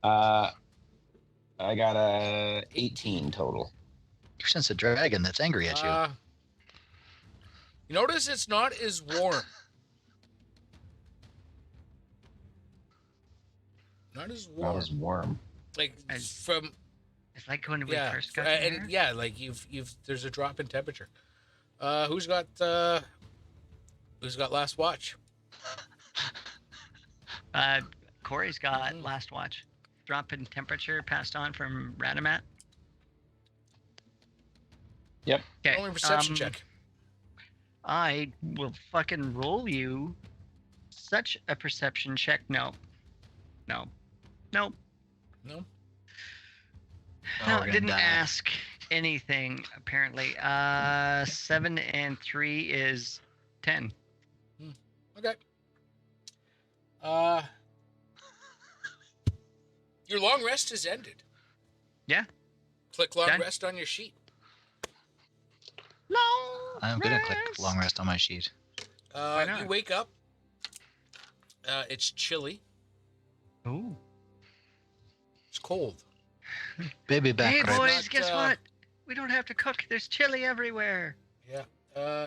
I got a 18 total. You sense a dragon that's angry at you. You notice it's not as warm. Not as That warm. was warm. Like As- from It's like when we yeah, first got in and here. yeah, like you've there's a drop in temperature. Who's got last watch? Corey's got Mhm. last watch. Drop in temperature passed on from Ranamat. Yep. Okay. Only perception check. I will fucking roll you such a perception check. No. No. Nope. No. Oh, No, we're it gonna didn't die. ask anything apparently. 7 and 3 is 10. Okay. Your long rest has ended. Yeah. Click long Done. rest on your sheet. No. I'm gonna click long rest on my sheet. Why not? You wake up. It's chilly. Ooh. It's cold. Baby back Hey ribs. boys, Not, guess what? We don't have to cook. There's chili everywhere. Yeah.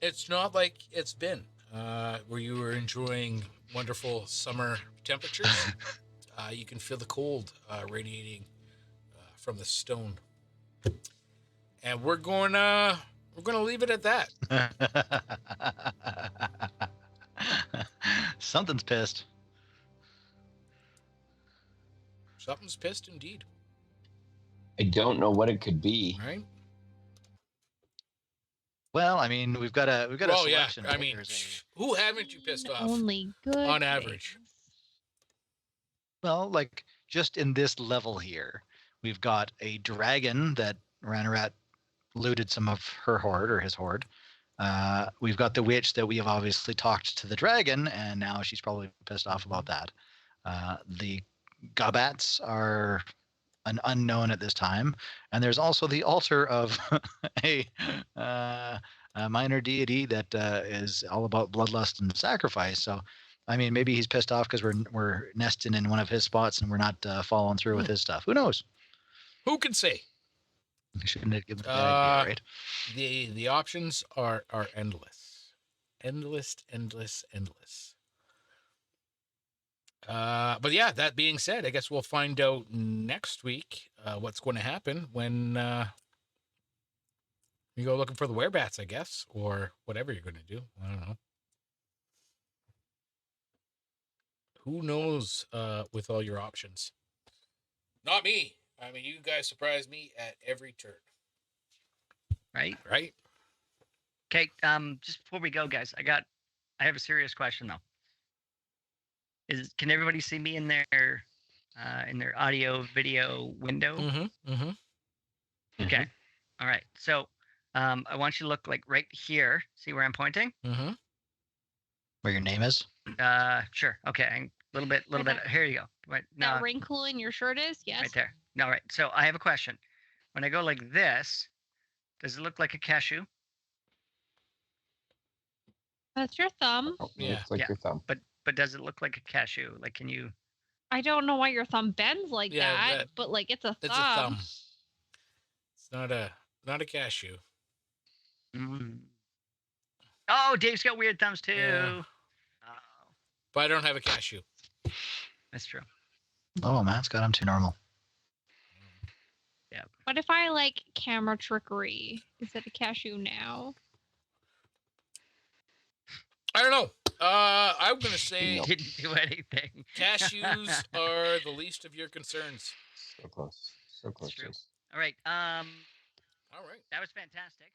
It's not like it's been where you were enjoying wonderful summer temperatures. You can feel the cold radiating from the stone. And we're going to leave it at that. Something's pissed. Something's pissed indeed. I don't know what it could be. Right? Well, I mean, we've got a Well, yeah. selection. I right? mean, There's who haven't you pissed off? Only good on average. things. well, like just in this level here, we've got a dragon that Ranarat looted some of her horde or his horde. We've got the witch that we have obviously talked to the dragon, and now she's probably pissed off about that. The Gobats are an unknown at this time, and there's also the altar of a a minor deity that is all about bloodlust and sacrifice. So, I mean, maybe he's pissed off because we're nesting in one of his spots and we're not following through with his stuff. Who knows? Who can say? I shouldn't have given the idea, right? The options are endless, endless. But yeah, that being said, I guess we'll find out next week what's going to happen when you go looking for the werebats, I guess, or whatever you're going to do. I don't know. Who knows with all your options? Not me. I mean, you guys surprise me at every turn. Right? Right? Okay. Just before we go, guys, I have a serious question though. Can everybody see me in their audio video window? Mm-hmm. Okay. All right. So I want you to look like right here. See where I'm pointing? Mm-hmm. Where your name is? Sure. Okay. A little bit. Here you go. Right. No, That wrinkle in your shirt is? Yes. right there. No, right. So I have a question. When I go like this, does it look like a cashew? That's your thumb. Oh, Yeah. looks like Yeah. your thumb. But does it look like a cashew? Like, can you? I don't know why your thumb bends like Yeah, that, but like it's a It's thumb. a thumb. It's not a cashew. Mm. Oh, Dave's got weird thumbs too. Yeah. Oh, But I don't have a cashew. that's true. Oh, Matt's got him too normal. What if I like camera trickery? Is it a cashew now? I don't know. I'm gonna say Didn't do anything. cashews are the least of your concerns. So close. So close. true. Jason. All right. All right. That was fantastic.